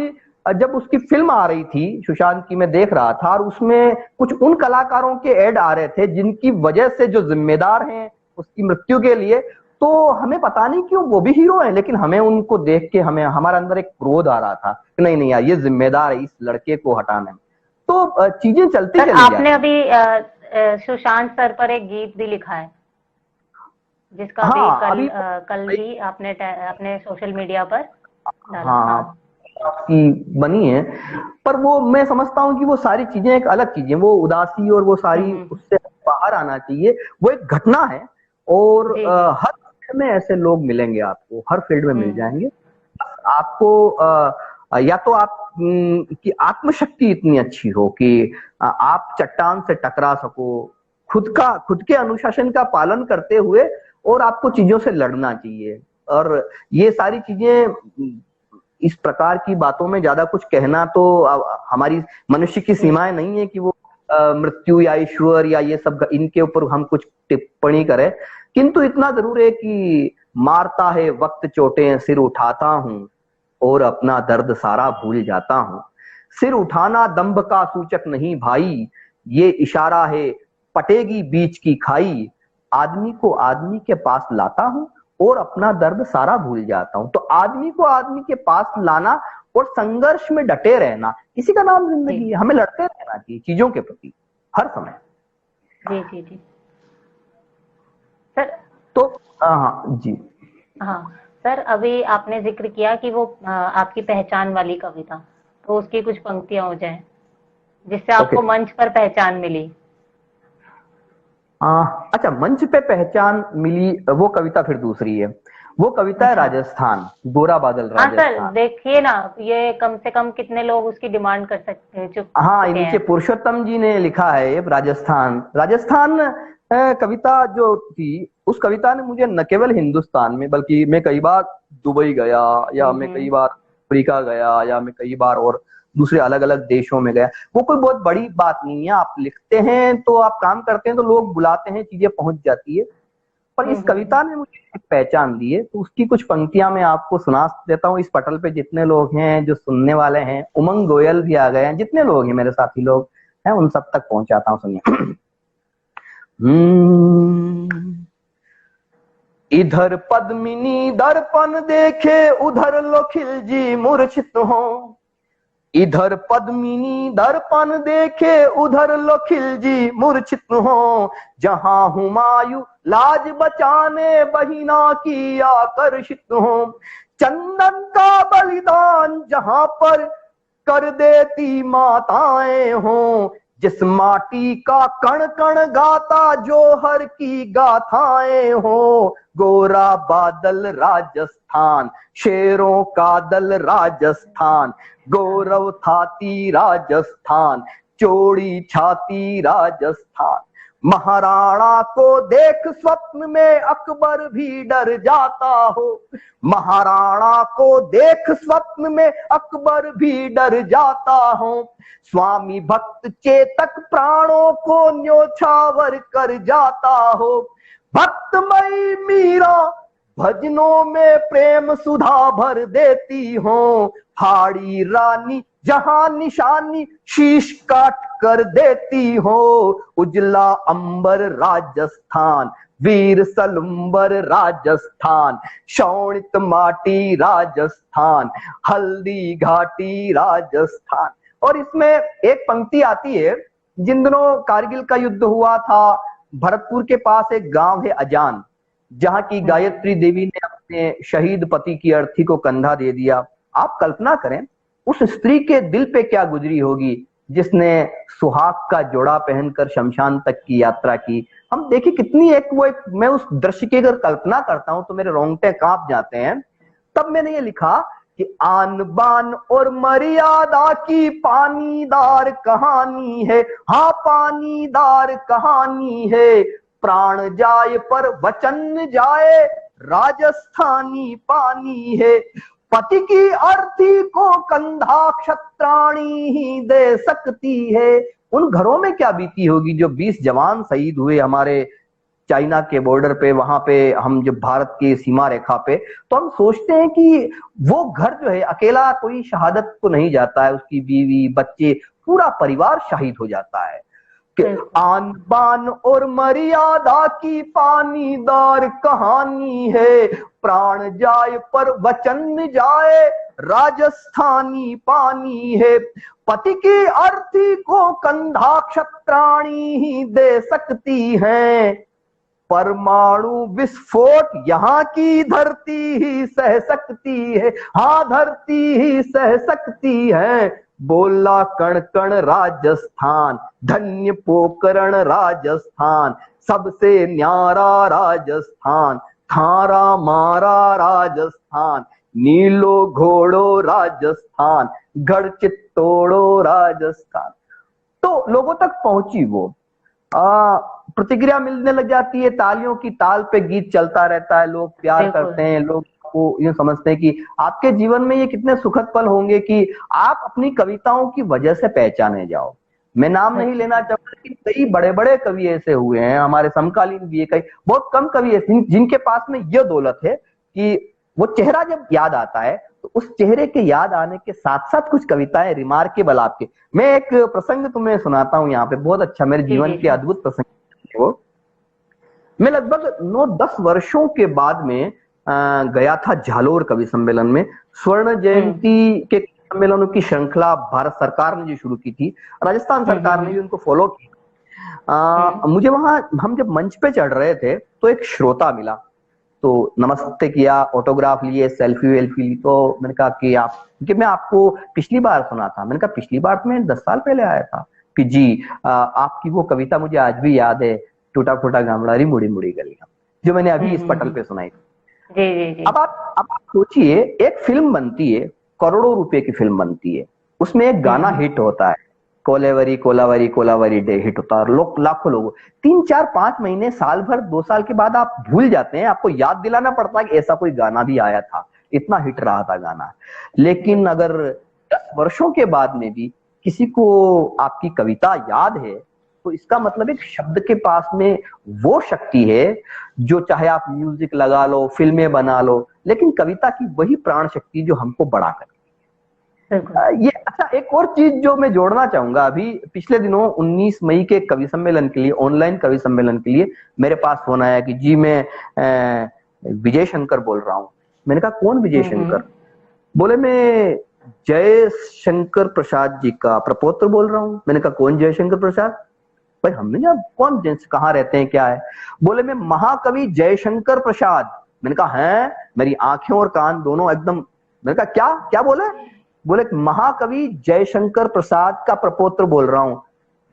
जब उसकी फिल्म आ रही थी सुशांत की, मैं देख रहा था और उसमें कुछ उन कलाकारों के ऐड आ रहे थे जिनकी वजह से जो जिम्मेदार हैं उसकी मृत्यु के लिए, तो हमें पता नहीं क्यों वो भी हीरो हैं, लेकिन हमें उनको देख के हमें हमारे अंदर एक क्रोध आ रहा था कि नहीं यार ये जिम्मेदार है इस लड़के को हटाने में। तो चीजें चलती चली जाती। आपने अभी सुशांत सर पर एक गीत भी लिखा है जिसका कल ही आपने अपने सोशल मीडिया पर डाला। की बनी है, पर वो मैं समझता हूँ कि वो सारी चीजें एक अलग चीजें, वो उदासी और वो सारी उससे बाहर आना चाहिए। वो एक घटना है और हर फील्ड में ऐसे लोग मिलेंगे आपको, हर फील्ड में मिल जाएंगे। आपको या तो आप की आत्मशक्ति इतनी अच्छी हो कि आप चट्टान से टकरा सको, खुद के अनुशासन का पालन करते हुए, और आपको चीजों से लड़ना चाहिए। और ये सारी चीजें, इस प्रकार की बातों में ज्यादा कुछ कहना तो हमारी मनुष्य की सीमाएं नहीं है कि वो मृत्यु या ईश्वर या ये सब इनके ऊपर हम कुछ टिप्पणी करें, किंतु इतना जरूर है कि मारता है वक्त चोटें सिर उठाता हूं और अपना दर्द सारा भूल जाता हूं। सिर उठाना दंभ का सूचक नहीं भाई, ये इशारा है पटेगी बीच की खाई। आदमी को आदमी के पास लाता हूं और अपना दर्द सारा भूल जाता हूं। तो आदमी को आदमी के पास लाना और संघर्ष में डटे रहना, इसी का नाम जिंदगी है। हमें लड़ते रहना चाहिए चीजों के प्रति हर समय। जी जी जी सर। तो हाँ जी हाँ सर, अभी आपने जिक्र किया कि वो आपकी पहचान वाली कविता, तो उसकी कुछ पंक्तियां हो जाए जिससे आपको मंच पर पहचान मिली। अच्छा, मंच पे पहचान मिली वो कविता फिर दूसरी है। वो कविता है राजस्थान, गोरा बादल राजस्थान। हाँ सर, देखिए ना, ये कम से कम कितने लोग उसकी डिमांड कर सकते हैं। हाँ, नीचे पुरुषोत्तम जी ने लिखा है राजस्थान कविता जो थी, उस कविता ने मुझे न केवल हिंदुस्तान में, बल्कि मैं कई बार दुबई गया, या मैं कई बार अफ्रीका गया, या मैं कई बार और दूसरे अलग अलग देशों में गया। वो कोई बहुत बड़ी बात नहीं है, आप लिखते हैं तो आप काम करते हैं तो लोग बुलाते हैं, चीजें पहुंच जाती है। पर इस कविता ने मुझे एक पहचान दी है, तो उसकी कुछ पंक्तियां मैं आपको सुना देता हूँ। इस पटल पे जितने लोग हैं जो सुनने वाले हैं, उमंग गोयल भी आ गए हैं, जितने लोग हैं मेरे साथी लोग हैं, उन सब तक पहुंचाता हूँ, सुनिए। इधर पद्मिनी दर्पण देखे, उधर लो खिलजी मूर्छित हो। इधर पद्मिनी दर्पण देखे, उधर लो खिलजी मूर्छित हो। जहां हुमायूं लाज बचाने बहिना की आकर्षित हो। चंदन का बलिदान जहां पर कर देती माताएं हो। जिस माटी का कण कण गाता जोहर की गाथाएं हो। गोरा बादल राजस्थान, शेरों का दल राजस्थान। गौरव थाती राजस्थान, चौड़ी छाती राजस्थान। महाराणा को देख स्वप्न में अकबर भी डर जाता हो। महाराणा को देख स्वप्न में अकबर भी डर जाता हो। स्वामी भक्त चेतक प्राणों को न्योछावर कर जाता हो। भक्तमयी मीरा भजनों में प्रेम सुधा भर देती हो। हाड़ी रानी जहां निशानी शीश काट कर देती हो। उजला अंबर राजस्थान, वीर सलुम्बर राजस्थान। शोणित माटी राजस्थान, हल्दी घाटी राजस्थान। और इसमें एक पंक्ति आती है, जिन दिनों कारगिल का युद्ध हुआ था, भरतपुर के पास एक गांव है अजान, जहां की गायत्री देवी ने अपने शहीद पति की अर्थी को कंधा दे दिया। आप कल्पना करें उस स्त्री के दिल पे क्या गुजरी होगी जिसने सुहाग का जोड़ा पहनकर शमशान तक की यात्रा की। हम देखिए कितनी मैं उस दृश्य की अगर कल्पना करता हूं तो मेरे रोंगटे कांप जाते हैं। तब मैंने ये लिखा कि आन बान और मर्यादा की पानीदार कहानी है, हाँ पानीदार कहानी है, प्राण जाए पर वचन जाए, राजस्थानी पानी है, पति की अर्थी को कंधा क्षत्राणी ही दे सकती है। उन घरों में क्या बीती होगी जो 20 जवान शहीद हुए हमारे चाइना के बॉर्डर पे, वहां पे हम जब भारत की सीमा रेखा पे, तो हम सोचते हैं कि वो घर जो है अकेला कोई शहादत को नहीं जाता है, उसकी बीवी बच्चे पूरा परिवार शहीद हो जाता है। कि आन बान और मर्यादा की पानीदार कहानी है, प्राण जाए पर वचन जाए, राजस्थानी पानी है, पति की अर्थी को कंधा क्षत्राणी ही दे सकती है, परमाणु विस्फोट यहाँ की धरती ही सह सकती है, हाँ धरती ही सह सकती है, बोला कण कण राजस्थान, धन्य पोकरण राजस्थान, सबसे न्यारा राजस्थान, थारा मारा राजस्थान, नीलो घोड़ो राजस्थान, गढ़ चित्तोड़ो राजस्थान। तो लोगों तक पहुंची वो प्रतिक्रिया मिलने लग जाती है, तालियों की ताल पे गीत चलता रहता है, लोग प्यार करते हैं, लोग को ये समझते हैं कि आपके जीवन में ये कितने सुखद पल होंगे कि आप अपनी कविताओं की वजह से पहचाने जाओ। मैं नाम नहीं लेना चाहूंगा, लेकिन कई बड़े बड़े कवि ऐसे हुए हैं, हमारे समकालीन भी है, कई बहुत कम कवि ऐसे जिनके पास में यह दौलत है कि वो चेहरा जब याद आता है तो उस चेहरे के याद आने के साथ साथ कुछ कविताएं रिमार्केबल आपके। मैं एक प्रसंग तुम्हें सुनाता हूँ यहाँ पे, बहुत अच्छा, मेरे जीवन के अद्भुत प्रसंग वो। मैं लगभग 9-10 वर्षों के बाद में गया था झालोर कवि सम्मेलन में। स्वर्ण जयंती के सम्मेलनों की श्रृंखला भारत सरकार ने जो शुरू की थी, राजस्थान सरकार ने भी उनको फॉलो किया। मुझे वहां हम जब मंच पे चढ़ रहे थे तो एक श्रोता मिला, तो नमस्ते किया, ऑटोग्राफ लिए, सेल्फी वेल्फी ली। तो मैंने कहा कि मैं आपको पिछली बार सुना था। मैंने कहा पिछली बार मैं 10 साल पहले आया था। कि जी आपकी वो कविता मुझे आज भी याद है, टूटा फूटा गामड़ारी मुड़ी मुड़ी गलियां, जो मैंने अभी इस पटल पे सुनाई थी। जी। अब आप सोचिए, एक फिल्म बनती है, करोड़ों रुपए की फिल्म बनती है, उसमें एक गाना हिट होता है, कोलेवरी कोलावरी कोलावरी डे हिट होता है, लोग लाखों लोग 3-4-5 महीने, साल भर, 2 साल के बाद आप भूल जाते हैं, आपको याद दिलाना पड़ता है कि ऐसा कोई गाना भी आया था, इतना हिट रहा था गाना। लेकिन अगर 10 वर्षों के बाद में भी किसी को आपकी कविता याद है तो इसका मतलब एक शब्द के पास में वो शक्ति है जो चाहे आप म्यूजिक लगा लो, फिल्में बना लो, लेकिन कविता की वही प्राण शक्ति जो हमको बड़ा करती है। ये अच्छा, एक और चीज जो मैं जोड़ना चाहूंगा, अभी पिछले दिनों 19 मई के कवि सम्मेलन के लिए, ऑनलाइन कवि सम्मेलन के लिए मेरे पास फोन आया कि जी मैं विजय शंकर बोल रहा हूँ। मैंने कहा कौन विजय शंकर? बोले मैं जय शंकर प्रसाद जी का प्रपौत्र बोल रहा हूँ। मैंने कहा कौन जय शंकर प्रसाद? भाई हमने ना कौन, कहाँ रहते हैं, क्या है? बोले मैं महाकवि जयशंकर प्रसाद। मैंने कहा हैं? मेरी आंखें और कान दोनों एकदम। मैंने कहा क्या क्या बोले? बोले महाकवि जयशंकर प्रसाद का प्रपौत्र बोल रहा हूं।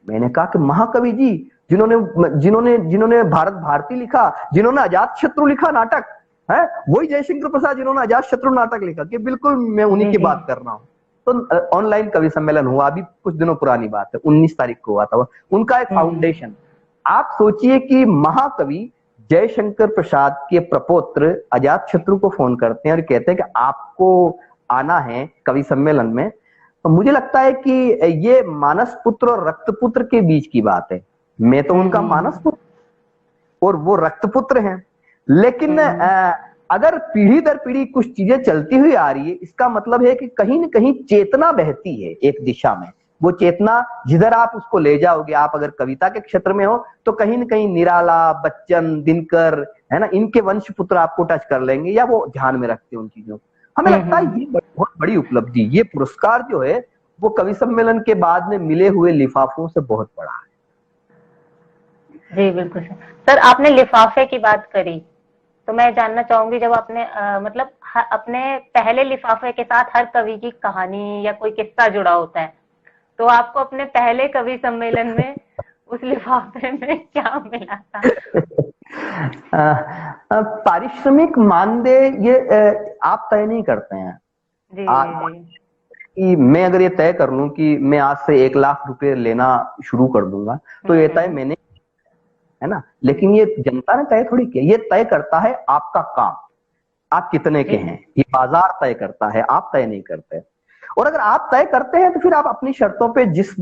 मैंने कहा कि महाकवि जी जिन्होंने भारत भारती लिखा, जिन्होंने अजात शत्रु लिखा नाटक है, वही जयशंकर प्रसाद जिन्होंने अजात शत्रु नाटक लिखा? कि बिल्कुल मैं उन्हीं की बात कर रहा हूँ। तो ऑनलाइन कवि सम्मेलन हुआ, अभी कुछ दिनों पुरानी बात है, 19 तारीख को हुआ था, उनका एक फाउंडेशन। आप सोचिए कि महाकवि जयशंकर प्रसाद के प्रपौत्र अजात शत्रु को फोन करते हैं और कहते हैं कि आपको आना है कवि सम्मेलन में। तो मुझे लगता है कि ये मानस पुत्र और रक्तपुत्र के बीच की बात है। मैं तो उनका मानस पुत्र और वो रक्तपुत्र हैं, लेकिन अगर पीढ़ी दर पीढ़ी कुछ चीजें चलती हुई आ रही है, इसका मतलब है कि कहीं न कहीं चेतना बहती है एक दिशा में। वो चेतना जिधर आप उसको ले जाओगे, आप अगर कविता के क्षेत्र में हो तो कहीं न कहीं निराला, बच्चन, दिनकर, है ना, इनके वंश पुत्र आपको टच कर लेंगे या वो ध्यान में रखते हैं उन चीजों को। हमें लगता है ये बहुत बड़ी उपलब्धि, ये पुरस्कार जो है वो कवि सम्मेलन के बाद में मिले हुए लिफाफों से बहुत बड़ा है। जी बिल्कुल सर, आपने लिफाफे की बात करी तो मैं जानना चाहूंगी, जब आपने मतलब अपने पहले लिफाफे के साथ हर कवि की कहानी या कोई किस्सा जुड़ा होता है, तो आपको अपने पहले कवि सम्मेलन में उस लिफाफे में क्या मिला था? पारिश्रमिक मानदेय ये आप तय नहीं करते हैं। जी जी कि मैं अगर ये तय कर लूं कि मैं आज से 1 लाख रुपए लेना शुरू कर दूंगा, तो ये तय मैंने, है ना, लेकिन ये जनता ने तय थोड़ी किया। ये तय करता है आपका काम, आप कितने के हैं, ये बाजार तय करता है, आप तय नहीं करते। और अगर आप तय करते हैं तो फिर आप अपनी शर्तों पे जिस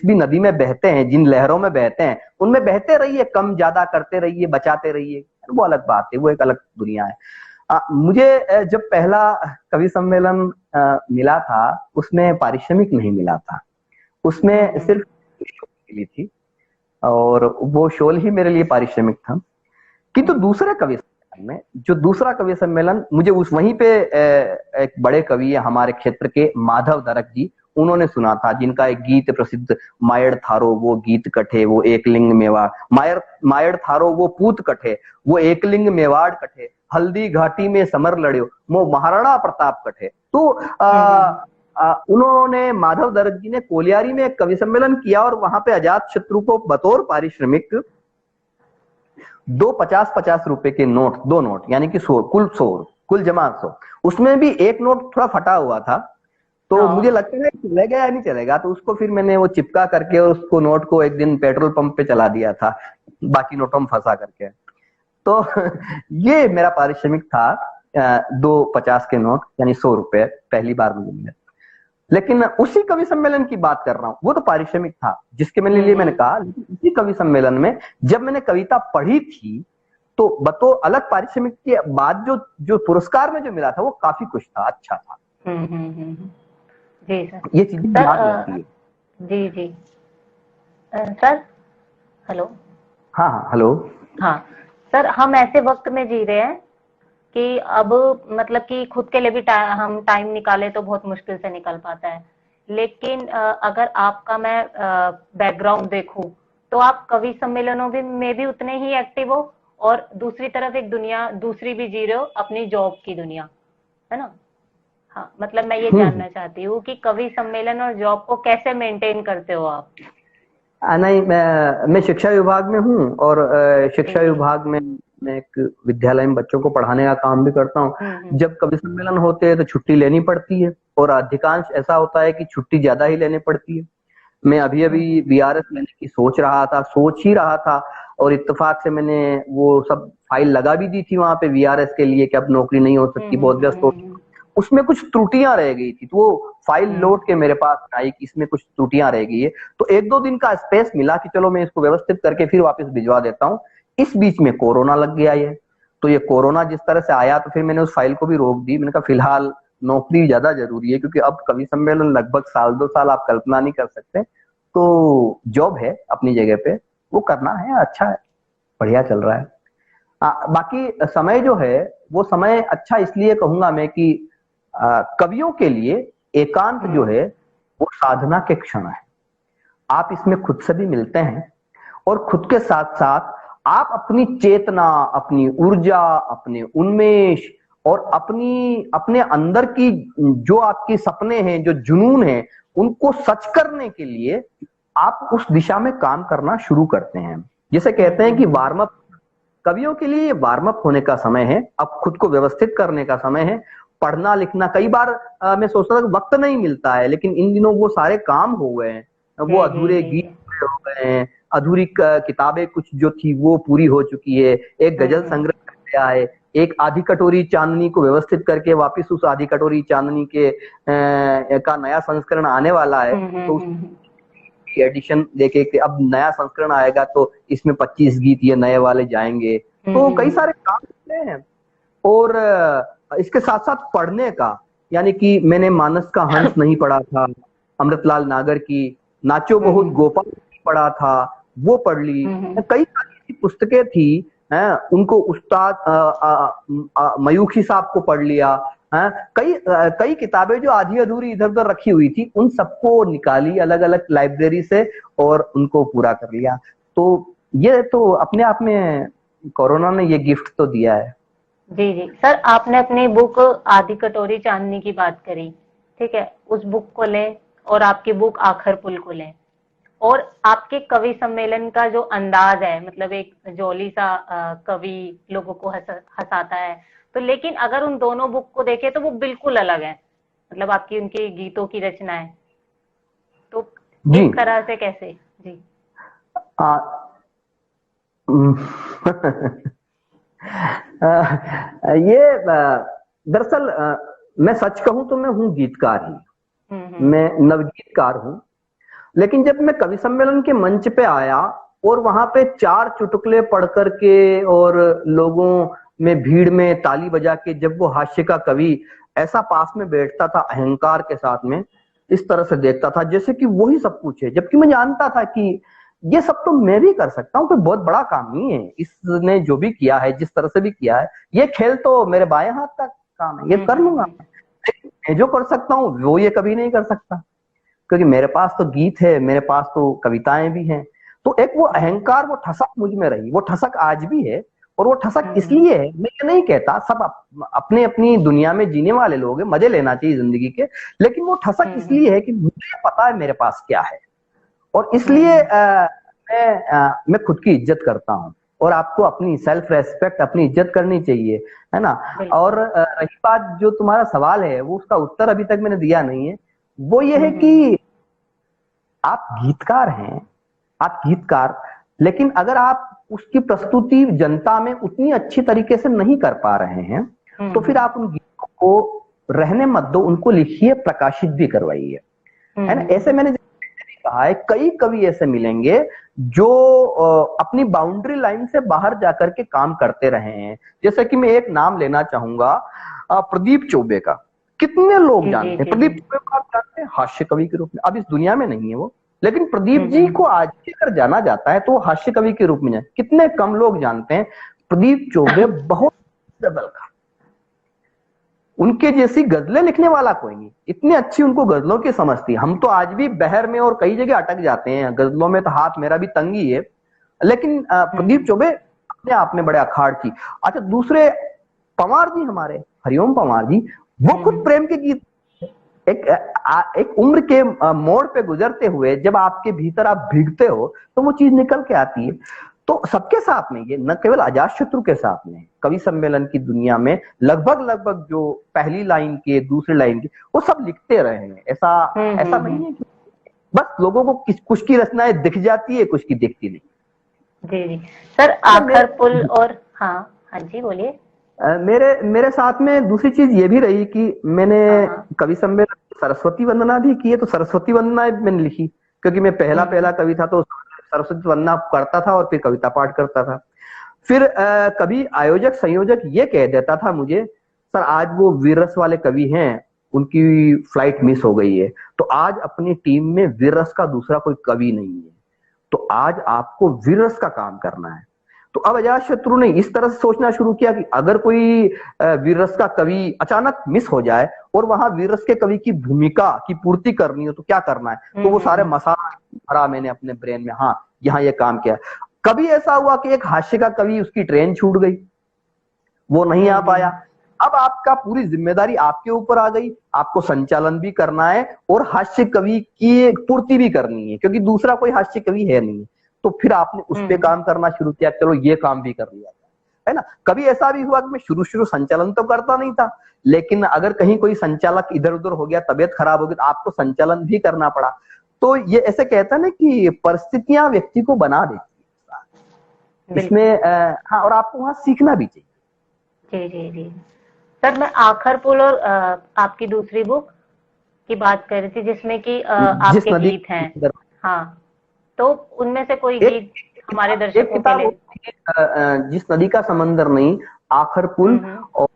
भी नदी में बहते हैं, जिन लहरों में बहते हैं, उनमें बहते रहिए, कम ज्यादा करते रहिए, बचाते रहिए, वो अलग बात है, वो एक अलग दुनिया है। मुझे जब पहला कवि सम्मेलन मिला था, उसमें पारिश्रमिक नहीं मिला था, उसमें सिर्फ मिली थी, और वो शोल ही मेरे लिए पारिश्रमिक था। किंतु दूसरे कवि सम्मेलन में, जो दूसरा कवि सम्मेलन मुझे उस वहीं पे एक बड़े कवि है हमारे क्षेत्र के, माधव दरक जी, उन्होंने सुना था, जिनका एक गीत प्रसिद्ध, मायड़ थारो वो गीत कठे वो एकलिंग मेवाड़, मायड़ थारो वो पूत कठे वो एकलिंग मेवाड़ कठे, हल्दी घाटी में समर लड़ियो वो महाराणा प्रताप कठे। तो उन्होंने, माधव दरक जी ने कोलियारी में एक कवि सम्मेलन किया, और वहां पे अजात शत्रु को बतौर पारिश्रमिक 50-50 रुपए के नोट, 2 नोट, यानी कि 100, कुल जमा 100, उसमें भी एक नोट थोड़ा फटा हुआ था। तो मुझे लगता है चलेगा या नहीं चलेगा, तो उसको फिर मैंने वो चिपका करके और उसको नोट को एक दिन पेट्रोल पंप पे चला दिया था, बाकी नोटों में फंसा करके। तो ये मेरा पारिश्रमिक था, 2 50 के नोट, यानी 100 रुपए पहली बार मुझे मिले। लेकिन उसी कवि सम्मेलन की बात कर रहा हूँ, वो तो पारिश्रमिक था जिसके लिए मैंने कहा। उसी कवि सम्मेलन में जब मैंने कविता पढ़ी थी, तो बतौर अलग पारिश्रमिक के बाद जो पुरस्कार में जो मिला था, वो काफी कुछ था, अच्छा था। जी सर, ये चीजें याद रहती है। जी जी सर, हेलो। हाँ हेलो। हाँ सर, हम ऐसे वक्त में जी रहे हैं कि अब मतलब कि खुद के लिए भी हम टाइम निकाले तो बहुत मुश्किल से निकल पाता है। लेकिन अगर आपका मैं बैकग्राउंड देखूं, तो आप कवि सम्मेलनों में भी उतने ही एक्टिव हो, और दूसरी तरफ एक दुनिया दूसरी भी जी रहे हो, अपनी जॉब की दुनिया, है ना? हाँ, मतलब मैं ये जानना चाहती हूँ कि कवि सम्मेलन और जॉब को कैसे मेंटेन करते हो आप? नहीं, मैं शिक्षा विभाग में हूँ, और शिक्षा विभाग में मैं एक विद्यालय में बच्चों को पढ़ाने का काम भी करता हूँ। जब कवि सम्मेलन होते हैं तो छुट्टी लेनी पड़ती है, और अधिकांश ऐसा होता है कि छुट्टी ज्यादा ही लेनी पड़ती है। मैं अभी वीआरएस लेने की सोच ही रहा था, और इत्तेफाक से मैंने वो सब फाइल लगा भी दी थी वहां पे वीआरएस के लिए कि अब नौकरी नहीं हो सकती, बहुत व्यस्त हो। उसमें कुछ त्रुटियां रह गई थी, तो वो फाइल लौट के मेरे पास आई कि इसमें कुछ त्रुटियां रह गई है। तो 1-2 दिन का स्पेस मिला कि चलो मैं इसको व्यवस्थित करके फिर वापस भिजवा देता हूँ। इस बीच में कोरोना लग गया ये, तो ये कोरोना जिस तरह से आया, तो फिर मैंने उस फाइल को भी रोक दी। मैंने कहा फिलहाल नौकरी ज्यादा जरूरी है, क्योंकि अब कवि सम्मेलन लगभग 1-2 साल आप कल्पना नहीं कर सकते। तो जॉब है अपनी जगह पे, वो करना है, अच्छा है, बढ़िया चल रहा है। बाकी समय जो है, वो समय अच्छा इसलिए कहूंगा मैं कि कवियों के लिए एकांत जो है वो साधना के क्षण है। आप इसमें खुद से भी मिलते हैं, और खुद के साथ साथ आप अपनी चेतना, अपनी ऊर्जा, अपने उन्मेष, और अपने अंदर की जो आपके सपने हैं, जो जुनून है, उनको सच करने के लिए आप उस दिशा में काम करना शुरू करते हैं। जिसे कहते हैं कि वार्म अप, कवियों के लिए ये वार्म अप होने का समय है, अब खुद को व्यवस्थित करने का समय है। पढ़ना लिखना, कई बार मैं सोचता था वक्त नहीं मिलता है, लेकिन इन दिनों वो सारे काम हो गए हैं, वो अधूरे गीत हो गए हैं, अधूरी किताबें कुछ जो थी वो पूरी हो चुकी है, एक गजल संग्रह कर दिया है, एक आधी कटोरी चांदनी को व्यवस्थित करके वापिस उस आधी कटोरी चांदनी के का नया संस्करण आने वाला है। तो एडिशन लेके अब नया संस्करण आएगा, तो इसमें 25 गीत ये नए वाले जाएंगे। तो कई सारे काम होते हैं, और इसके साथ साथ पढ़ने का, यानी कि मैंने मानस का हंस नहीं पढ़ा था, अमृतलाल नागर की नाचो बहुत गोपाल पढ़ा था, वो पढ़ ली। कई सारी पुस्तकें थी, उनको उस्ताद मयूखी साहब को पढ़ लिया। कई किताबें जो आधी अधूरी इधर उधर रखी हुई थी, उन सबको निकाली अलग अलग लाइब्रेरी से, और उनको पूरा कर लिया। तो ये तो अपने आप में कोरोना ने ये गिफ्ट तो दिया है। जी जी सर, आपने अपनी बुक आधी कटोरी चांदनी की बात करी, ठीक है, उस बुक को लें और आपकी बुक आखर पुल कुल है। और आपके कवि सम्मेलन का जो अंदाज है, मतलब एक जॉली सा कवि लोगों को हंसाता है, तो लेकिन अगर उन दोनों बुक को देखें तो वो बिल्कुल अलग है, मतलब आपकी उनके गीतों की रचना है, तो जी। एक तरह से कैसे? जी। आ, ये दरअसल मैं सच कहूं तो मैं हूं गीतकार ही, हम्म। मैं नवगीतकार हूं। लेकिन जब मैं कवि सम्मेलन के मंच पे आया और वहां पे चार चुटकुले पढ़ करके और लोगों में भीड़ में ताली बजा के जब वो हास्य का कवि ऐसा पास में बैठता था अहंकार के साथ में, इस तरह से देखता था जैसे कि वही सब कुछ है, जबकि मैं जानता था कि ये सब तो मैं भी कर सकता हूँ, कोई बहुत बड़ा काम नहीं है इसने जो भी किया है, जिस तरह से भी किया है। ये खेल तो मेरे बाएं हाथ का काम है, ये कर लूंगा। लेकिन मैं जो कर सकता हूँ वो ये कभी नहीं कर सकता, क्योंकि मेरे पास तो गीत है, मेरे पास तो कविताएं भी हैं। तो एक वो अहंकार, वो ठसक मुझ में रही, वो ठसक आज भी है। और वो ठसक इसलिए है, मैं ये नहीं कहता, सब अपने अपनी दुनिया में जीने वाले लोग हैं, मजे लेना चाहिए जिंदगी के, लेकिन वो ठसक इसलिए है कि मुझे पता है मेरे पास क्या है। और इसलिए मैं खुद की इज्जत करता हूँ। और आपको अपनी सेल्फ रेस्पेक्ट, अपनी इज्जत करनी चाहिए, है ना। और रही बात जो तुम्हारा सवाल है, वो उसका उत्तर अभी तक मैंने दिया नहीं है। वो ये है कि आप गीतकार हैं, आप गीतकार, लेकिन अगर आप उसकी प्रस्तुति जनता में उतनी अच्छी तरीके से नहीं कर पा रहे हैं, तो फिर आप उन गीतों को रहने मत दो, उनको लिखिए, प्रकाशित भी करवाइए, है ना। ऐसे मैंने कहा है, कई कवि ऐसे मिलेंगे जो अपनी बाउंड्री लाइन से बाहर जाकर के काम करते रहे हैं। जैसे कि मैं एक नाम लेना चाहूंगा, प्रदीप चौबे का। कितने लोग जानते हैं प्रदीप चौबे को? आप जानते हैं हास्य कवि के रूप में, अब इस दुनिया में नहीं है वो, लेकिन प्रदीप जी को आज भी अगर जाना जाता है तो वो हास्य कवि के रूप में जाए। कितने कम लोग जानते हैं प्रदीप चौबे बहुत गजल का, उनके जैसी गजलें लिखने वाला कोई नहीं, इतनी अच्छी उनको गजलों की समझ थी। हम तो आज भी बहर में और कई जगह अटक जाते हैं, गजलों में तो हाथ मेरा भी तंगी है, लेकिन प्रदीप चौबे अपने आप में बड़े अखाड़ की। अच्छा, दूसरे पंवार जी, हमारे हरिओम पंवार जी, वो खुद प्रेम के गीत, एक उम्र के मोड़ पे गुजरते हुए जब आपके भीतर आप भीगते हो तो वो चीज निकल के आती है। तो सबके साथ में, ये न केवल अजातशत्रु के साथ में, कवि सम्मेलन की दुनिया में लगभग जो पहली लाइन के, दूसरी लाइन के, वो सब लिखते रहे हैं। ऐसा नहीं है कि बस लोगों को कुछ की रचनाएं दिख जाती है, कुछ की दिखती नहीं। जी जी सर, आखर पुल। और हाँ जी बोलिए। मेरे साथ में दूसरी चीज ये भी रही कि मैंने कवि सम्मेलन सरस्वती वंदना भी की है। तो सरस्वती वंदना मैंने लिखी, क्योंकि मैं पहला कवि था, तो सरस्वती वंदना करता था और फिर कविता पाठ करता था। फिर कभी आयोजक संयोजक ये कह देता था मुझे, सर आज वो वीर रस वाले कवि हैं, उनकी फ्लाइट मिस हो गई है, तो आज अपनी टीम में वीर रस का दूसरा कोई कवि नहीं है, तो आज आपको वीर रस का काम करना है। तो अब अजातशत्रु ने इस तरह से सोचना शुरू किया कि अगर कोई वीर रस का कवि अचानक मिस हो जाए और वहां वीर रस के कवि की भूमिका की पूर्ति करनी हो तो क्या करना है। तो वो सारे मसाला भरा मैंने अपने ब्रेन में, हाँ यहाँ ये काम किया। कभी ऐसा हुआ कि एक हास्य का कवि, उसकी ट्रेन छूट गई, वो नहीं आ पाया। अब आपका पूरी जिम्मेदारी आपके ऊपर आ गई, आपको संचालन भी करना है और हास्य कवि की पूर्ति भी करनी है, क्योंकि दूसरा कोई हास्य कवि है नहीं। तो फिर आपने उस पे काम करना शुरू किया, चलो ये काम भी कर लिया, है ना। कभी ऐसा भी हुआ कि मैं शुरू संचालन तो करता नहीं था, लेकिन अगर कहीं कोई संचालक इधर उधर हो गया, तबियत खराब हो गई, तो आपको संचालन भी करना पड़ा। तो ये ऐसे कहता है ना कि परिस्थितियां व्यक्ति को बना देती है इसमें, हाँ, और आपको वहां सीखना भी चाहिए। जी जी जी सर, मैं आखर पुल और आपकी दूसरी बुक की बात कर रही थी, जिसमें कि आपके गीत हैं। हाँ, तो उनमें से कोई गीत हमारे दर्शकों के लिए। जिस नदी का समंदर नहीं, आखर पुल और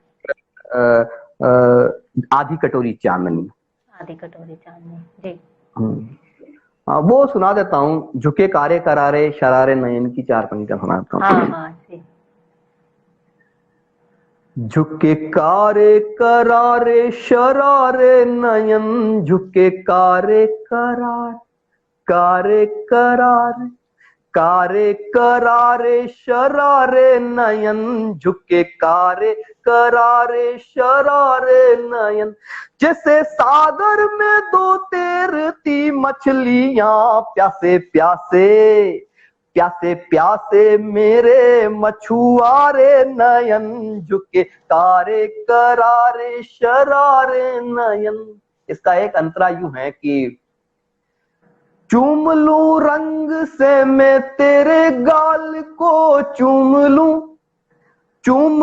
आधी कटोरी चांदनी। आधी कटोरी चांदनी, जी। वो सुना देता हूँ। झुके कारे करारे शरारे नयन की चार पंक्तियां सुनाता हूँ। हाँ जी। झुके कारे करारे शरारे नयन, झुके कारे करार कारे करार, कारे करारे शरारे नयन झुके, कारे करारे शरारे नयन। जैसे सागर में दो तैरती मछलियां, प्यासे प्यासे प्यासे प्यासे मेरे मछुआरे नयन झुके, कारे करारे शरारे नयन। इसका एक अंतरा यूं है कि चूम लूं रंग से मैं तेरे गाल को, चूम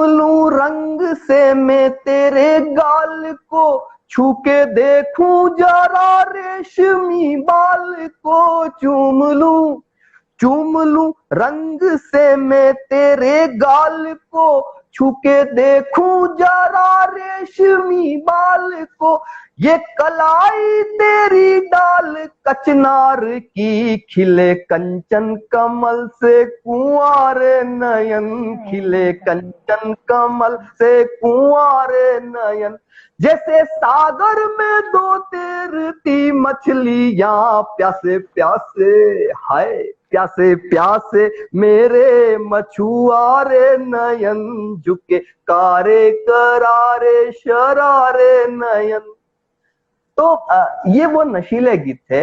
लूं रंग से मैं तेरे गाल को, छू के देखूं जरा रेशमी बाल को, चूम लूं रंग से मैं तेरे गाल को, छू के देखूं जरा रेशमी बाल को। ये कलाई तेरी डाल कचनार की, खिले कंचन कमल से कुंवारे नयन, खिले कंचन कमल से कुंवारे नयन। जैसे सागर में दो तैरती मछलियां, प्यासे प्यासे हाय प्यासे प्यासे मेरे मछुआरे नयन झुके, कारे करारे शरारे नयन। तो ये वो नशीले गीत थे।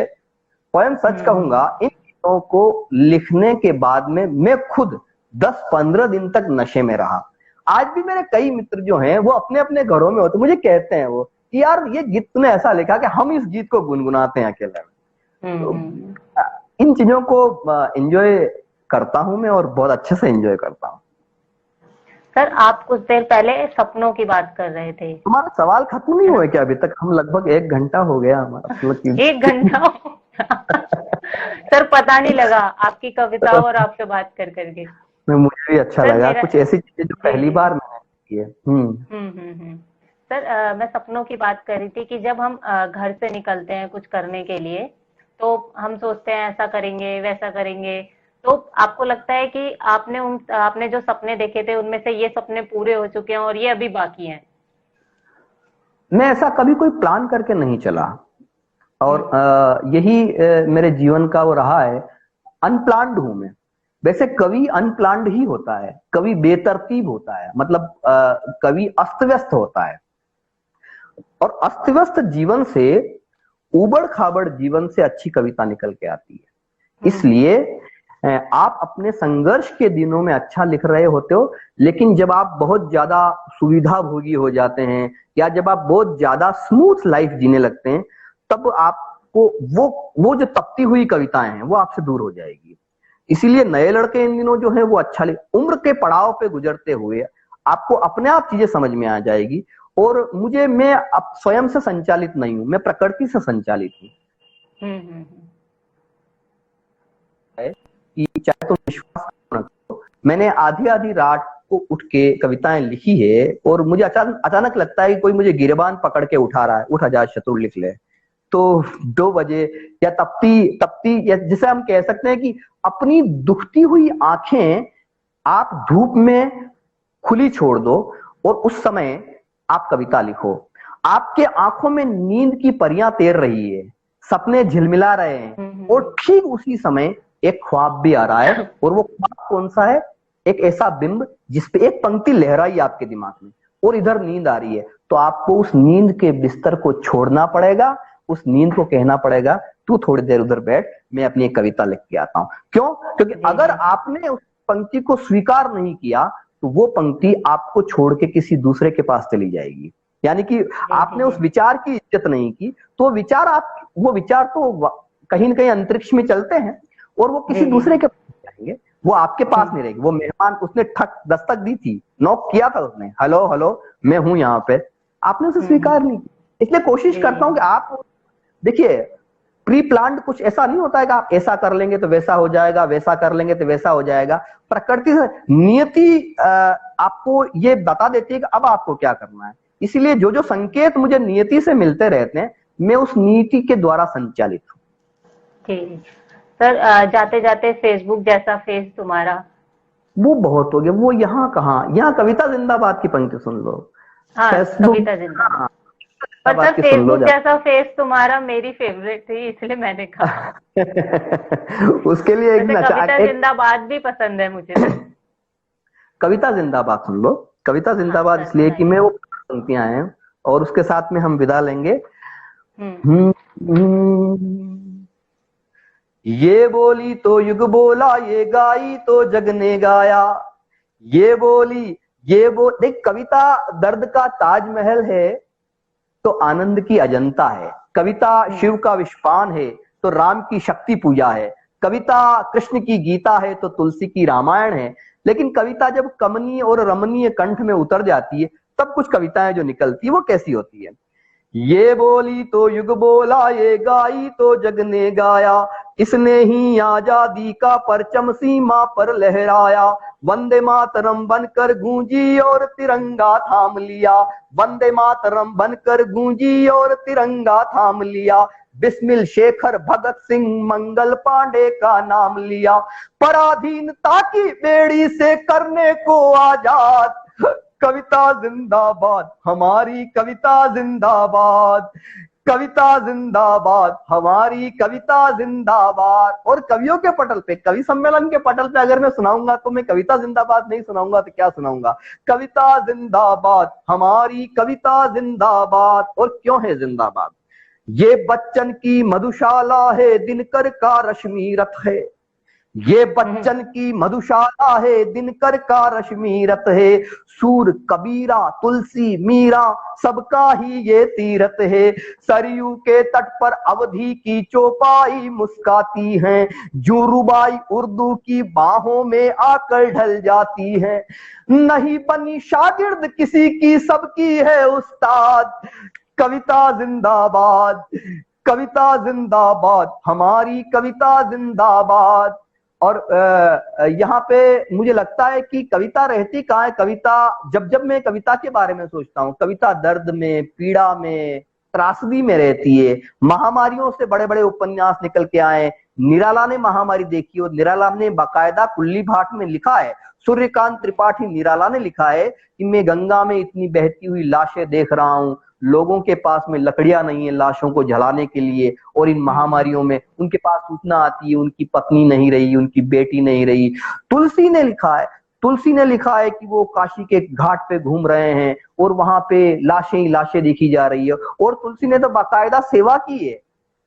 पोयम सच कहूंगा, इन गीतों को लिखने के बाद में मैं खुद 10-15 दिन तक नशे में रहा। आज भी मेरे कई मित्र जो हैं वो अपने अपने घरों में होते, मुझे कहते हैं वो कि यार ये गीत तूने ऐसा लिखा कि हम इस गीत को गुनगुनाते हैं अकेले में। तो इन चीजों को एंजॉय करता हूं मैं, और बहुत अच्छे से एंजॉय करता हूं। सर, आप कुछ देर पहले सपनों की बात कर रहे थे। तुम्हारा सवाल खत्म नहीं हुआ क्या अभी तक? हम लगभग 1 घंटा हो गया हमारा। 1 घंटा सर, पता नहीं लगा आपकी कविता और आपसे बात कर करके। मुझे भी अच्छा लगा, कुछ ऐसी चीजें जो पहली बार मैंने की है। सर, मैं सपनों की बात कर रही थी कि जब हम घर से निकलते हैं कुछ करने के लिए, तो हम सोचते हैं ऐसा करेंगे वैसा करेंगे। तो आपको लगता है कि आपने जो सपने देखे थे उनमें से ये सपने पूरे हो चुके हैं और ये अभी बाकी हैं? मैं ऐसा कभी कोई प्लान करके नहीं चला, और यही मेरे जीवन का वो रहा है। अनप्लान्ड हूं मैं। वैसे कवि अनप्लान्ड ही होता है, कवि बेतरतीब होता है, मतलब कवि अस्त व्यस्त होता है। और अस्त व्यस्त जीवन से, उबड़ खाबड़ जीवन से अच्छी कविता निकल के आती है। इसलिए आप अपने संघर्ष के दिनों में अच्छा लिख रहे होते हो, लेकिन जब आप बहुत ज्यादा सुविधा भोगी हो जाते हैं, या जब आप बहुत ज्यादा स्मूथ लाइफ जीने लगते हैं, तब आपको वो जो तपती हुई कविताएं हैं वो आपसे दूर हो जाएगी। इसीलिए नए लड़के इन दिनों जो है वो अच्छा उम्र के पड़ाव पे गुजरते हुए आपको अपने आप चीजें समझ में आ जाएगी। और मैं अब स्वयं से संचालित नहीं हूं, मैं प्रकृति से संचालित हूँ। कि चाहे तुम विश्वास न करो, मैंने आधी रात को उठ के कविताएं लिखी है, और मुझे अचानक लगता है कि कोई मुझे गिरबान पकड़ के उठा रहा है, उठ जा शत्रु लिख ले। तो 2 बजे या तपती, या जिसे हम कह सकते हैं कि अपनी दुखती हुई आंखें आप धूप में खुली छोड़ दो, और उस समय आप कविता लिखो। आपके आंखों में नींद की परियां तैर रही है, सपने झिलमिला रहे हैं, और ठीक उसी समय एक ख्वाब भी आ रहा है। और वो ख्वाब कौन सा है? एक ऐसा बिंब जिसपे एक पंक्ति लहराई आपके दिमाग में, और इधर नींद आ रही है। तो आपको उस नींद के बिस्तर को छोड़ना पड़ेगा, उस नींद को कहना पड़ेगा तू थोड़ी देर उधर बैठ, मैं अपनी एक कविता लिख के आता हूं। क्यों? क्योंकि अगर आपने उस पंक्ति को स्वीकार नहीं किया, तो वो पंक्ति आपको छोड़ के किसी दूसरे के पास चली जाएगी। यानी कि आपने उस विचार की इज्जत नहीं की, तो वो विचार तो कहीं न कहीं अंतरिक्ष में चलते हैं, और वो किसी दूसरे के पास जाएंगे, वो आपके पास नहीं रहेंगे। वो मेहमान, उसने दस्तक दी थी, नॉक किया था उसने, हेलो हेलो मैं हूं यहाँ पे, आपने उसे स्वीकार नहीं किया। इसलिए कोशिश करता हूं कि आप देखिए, प्री प्लान्ड कुछ ऐसा नहीं होता है कि आप ऐसा कर लेंगे तो वैसा हो जाएगा, वैसा कर लेंगे तो वैसा हो जाएगा। प्रकृति से नियति आपको ये बता देती है कि अब आपको क्या करना है। इसीलिए जो संकेत मुझे नियति से मिलते रहते हैं, मैं उस नीति के द्वारा संचालित हूँ। ठीक सर, जाते जाते फेसबुक जैसा फेस तुम्हारा, वो बहुत हो गया। वो यहाँ कहाँ, यहाँ कविता जिंदाबाद की पंक्ति सुन लो। हाँ, कविता जिंदाबाद। पर जिंदाबाद सर की सुन लो फेसबुक जैसा फेस तुम्हारा मेरी फेवरेट थी, इसलिए मैंने कहा। उसके लिए वैसे कविता एक जिंदाबाद भी पसंद है मुझे तो। कविता जिंदाबाद सुन लो। कविता हाँ जिंदाबाद सर इसलिए कि मैं सुनाइए। वो पंक्तियां हैं और उसके साथ में हम विदा लेंगे। हम्म। हम्म, ये बोली तो युग बोला, ये गाई तो जग ने गाया। ये बोली, देख, कविता दर्द का ताजमहल है तो आनंद की अजंता है। कविता शिव का विश्वान है तो राम की शक्ति पूजा है। कविता कृष्ण की गीता है तो तुलसी की रामायण है। लेकिन कविता जब कमनीय और रमणीय कंठ में उतर जाती है, तब कुछ कविताएं जो निकलती है वो कैसी होती है। ये बोली तो युग बोला, ये गाई तो जग ने गाया। इसने ही आजादी का परचम सीमा पर लहराया। वंदे मातरम बनकर गूंजी और तिरंगा थाम लिया। वंदे मातरम बनकर गूंजी और तिरंगा थाम लिया। बिस्मिल शेखर भगत सिंह मंगल पांडे का नाम लिया। पराधीनता की बेड़ी से करने को आजाद। कविता जिंदाबाद, हमारी कविता जिंदाबाद। कविता जिंदाबाद, हमारी कविता जिंदाबाद। और कवियों के पटल पे, कवि सम्मेलन के पटल पे अगर मैं सुनाऊंगा तो मैं कविता जिंदाबाद नहीं सुनाऊंगा तो क्या सुनाऊंगा। कविता जिंदाबाद, हमारी कविता जिंदाबाद। और क्यों है जिंदाबाद? ये बच्चन की मधुशाला है, दिनकर का रश्मि रथ है। ये बच्चन की मधुशाला है, दिनकर का रश्मि रथ है। सूर कबीरा तुलसी मीरा सबका ही ये तीरथ है। सरयू के तट पर अवधी की चौपाई मुस्काती है। जुरुबाई उर्दू की बाहों में आकर ढल जाती है। नहीं बनी शागिर्द किसी की, सबकी है उस्ताद। कविता जिंदाबाद, कविता जिंदाबाद, हमारी कविता जिंदाबाद। और यहाँ पे मुझे लगता है कि कविता रहती कहाँ है। कविता, जब जब मैं कविता के बारे में सोचता हूँ, कविता दर्द में, पीड़ा में, त्रासदी में रहती है। महामारियों से बड़े बड़े उपन्यास निकल के आए। निराला ने महामारी देखी और निराला ने बाकायदा कुल्ली भाट में लिखा है। सूर्यकांत त्रिपाठी निराला ने लिखा है कि मैं गंगा में इतनी बहती हुई लाशें देख रहा हूं, लोगों के पास में लकड़ियां नहीं है लाशों को जलाने के लिए, और इन महामारियों में उनके पास सूचना आती है उनकी पत्नी नहीं रही, उनकी बेटी नहीं रही। तुलसी ने लिखा है, तुलसी ने लिखा है कि वो काशी के घाट पे घूम रहे हैं और वहां पे लाशें ही लाशें देखी जा रही है। और तुलसी ने तो बाकायदा सेवा की है,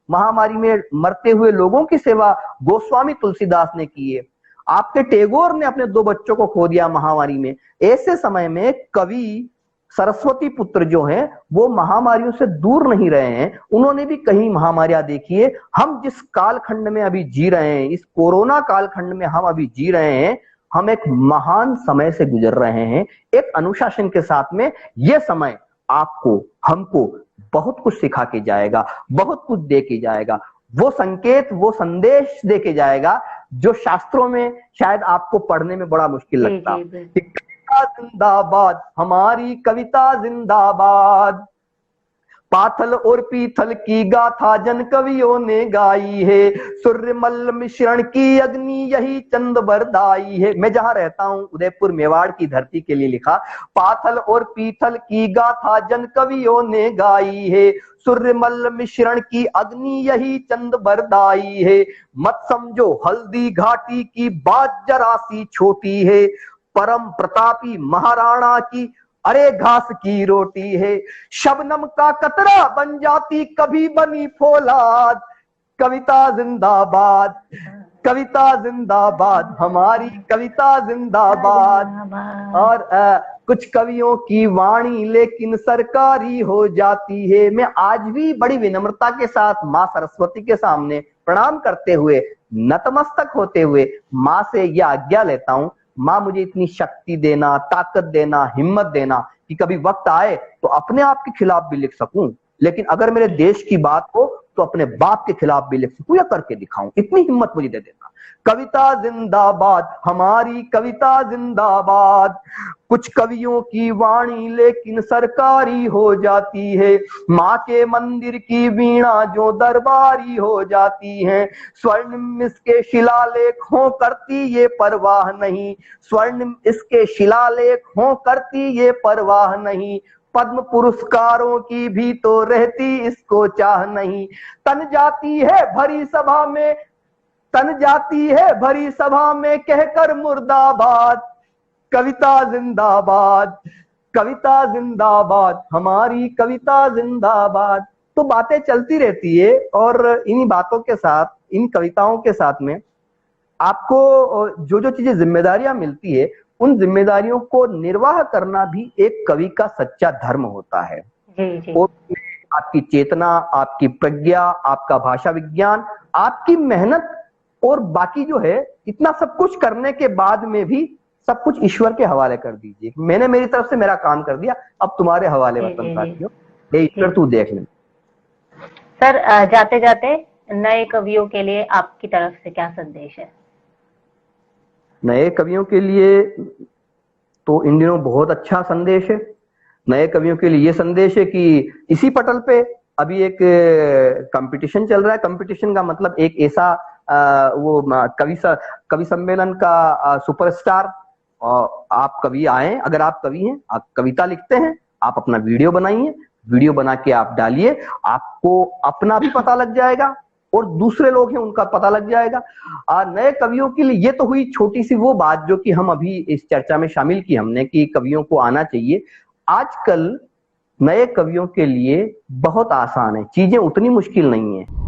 महामारी में मरते हुए लोगों की सेवा गोस्वामी तुलसीदास ने की है। आपके टैगोर ने अपने 2 बच्चों को खो दिया महामारी में। ऐसे समय में कवि सरस्वती पुत्र जो हैं वो महामारियों से दूर नहीं रहे हैं, उन्होंने भी कहीं महामारियां देखी है। हम जिस कालखंड में अभी जी रहे हैं, इस कोरोना कालखंड में हम अभी जी रहे हैं, हम एक महान समय से गुजर रहे हैं, एक अनुशासन के साथ में। यह समय आपको, हमको बहुत कुछ सिखा के जाएगा, बहुत कुछ दे के जाएगा। वो संकेत, वो संदेश दे के जाएगा जो शास्त्रों में शायद आपको पढ़ने में बड़ा मुश्किल लगता। कविता जिंदाबाद, हमारी कविता जिंदाबाद। पाथल और पीथल की गाथा जन कवियों ने गाई है। सूर्यमल मिश्रण की अग्नि यही चंद बरदाई है। मैं जहां रहता हूं उदयपुर मेवाड़ की धरती के लिए लिखा। पाथल और पीथल की गाथा जन कवियों ने गाई है। सूर्यमल मिश्रण की अग्नि यही चंद बरदाई है। मत समझो हल्दी घाटी की बात जरा सी छोटी है। परम प्रतापी महाराणा की अरे घास की रोटी है। शबनम का कतरा बन जाती कभी बनी फौलाद। कविता जिंदाबाद, कविता जिंदाबाद, हमारी कविता जिंदाबाद। और कुछ कवियों की वाणी लेकिन सरकारी हो जाती है। मैं आज भी बड़ी विनम्रता के साथ माँ सरस्वती के सामने प्रणाम करते हुए, नतमस्तक होते हुए माँ से यह आज्ञा लेता हूं, माँ मुझे इतनी शक्ति देना, ताकत देना, हिम्मत देना कि कभी वक्त आए तो अपने आप के खिलाफ भी लिख सकूं, लेकिन अगर मेरे देश की बात हो तो अपने बाप के खिलाफ भी लिख सकूं या करके दिखाऊं। इतनी हिम्मत मुझे दे देना। कविता जिंदाबाद, हमारी कविता जिंदाबाद। कुछ कवियों की वाणी लेकिन सरकारी हो जाती है। माँ के मंदिर की वीणा जो दरबारी हो जाती है। स्वर्ण इसके शिलालेख हो करती ये परवाह नहीं। स्वर्ण इसके शिलालेख हो करती ये परवाह नहीं। पद्म पुरस्कारों की भी तो रहती इसको चाह नहीं। तन जाती है भरी सभा में, तन जाती है भरी सभा में कहकर मुर्दाबाद, कविता जिंदाबाद, कविता जिंदाबाद, हमारी कविता जिंदाबाद। तो बातें चलती रहती है और इन्हीं बातों के साथ, इन कविताओं के साथ में आपको जो जो चीजें जिम्मेदारियां मिलती है, उन जिम्मेदारियों को निर्वाह करना भी एक कवि का सच्चा धर्म होता है। जी। और आपकी चेतना, आपकी प्रज्ञा, आपका भाषा विज्ञान, आपकी मेहनत और बाकी जो है, इतना सब कुछ करने के बाद में भी सब कुछ ईश्वर के हवाले कर दीजिए। मैंने मेरी तरफ से मेरा काम कर दिया, अब तुम्हारे हवाले वतन साथियों, हे ईश्वर तू देख ले। सर, जाते जाते नए कवियों के लिए आपकी तरफ से क्या संदेश है? नए कवियों के लिए तो इन दिनों बहुत अच्छा संदेश है। नए कवियों के लिए ये संदेश है कि इसी पटल पे अभी एक कंपटीशन चल रहा है। कंपटीशन का मतलब एक ऐसा वो कवि सम्मेलन का सुपरस्टार, आप कवि आए, अगर आप कवि हैं, आप कविता लिखते हैं, आप अपना वीडियो बनाइए, वीडियो बना के आप डालिए, आपको अपना भी पता लग जाएगा और दूसरे लोग हैं उनका पता लग जाएगा। नए कवियों के लिए ये तो हुई छोटी सी वो बात जो कि हम अभी इस चर्चा में शामिल की हमने, कि कवियों को आना चाहिए। आजकल नए कवियों के लिए बहुत आसान है, चीजें उतनी मुश्किल नहीं है।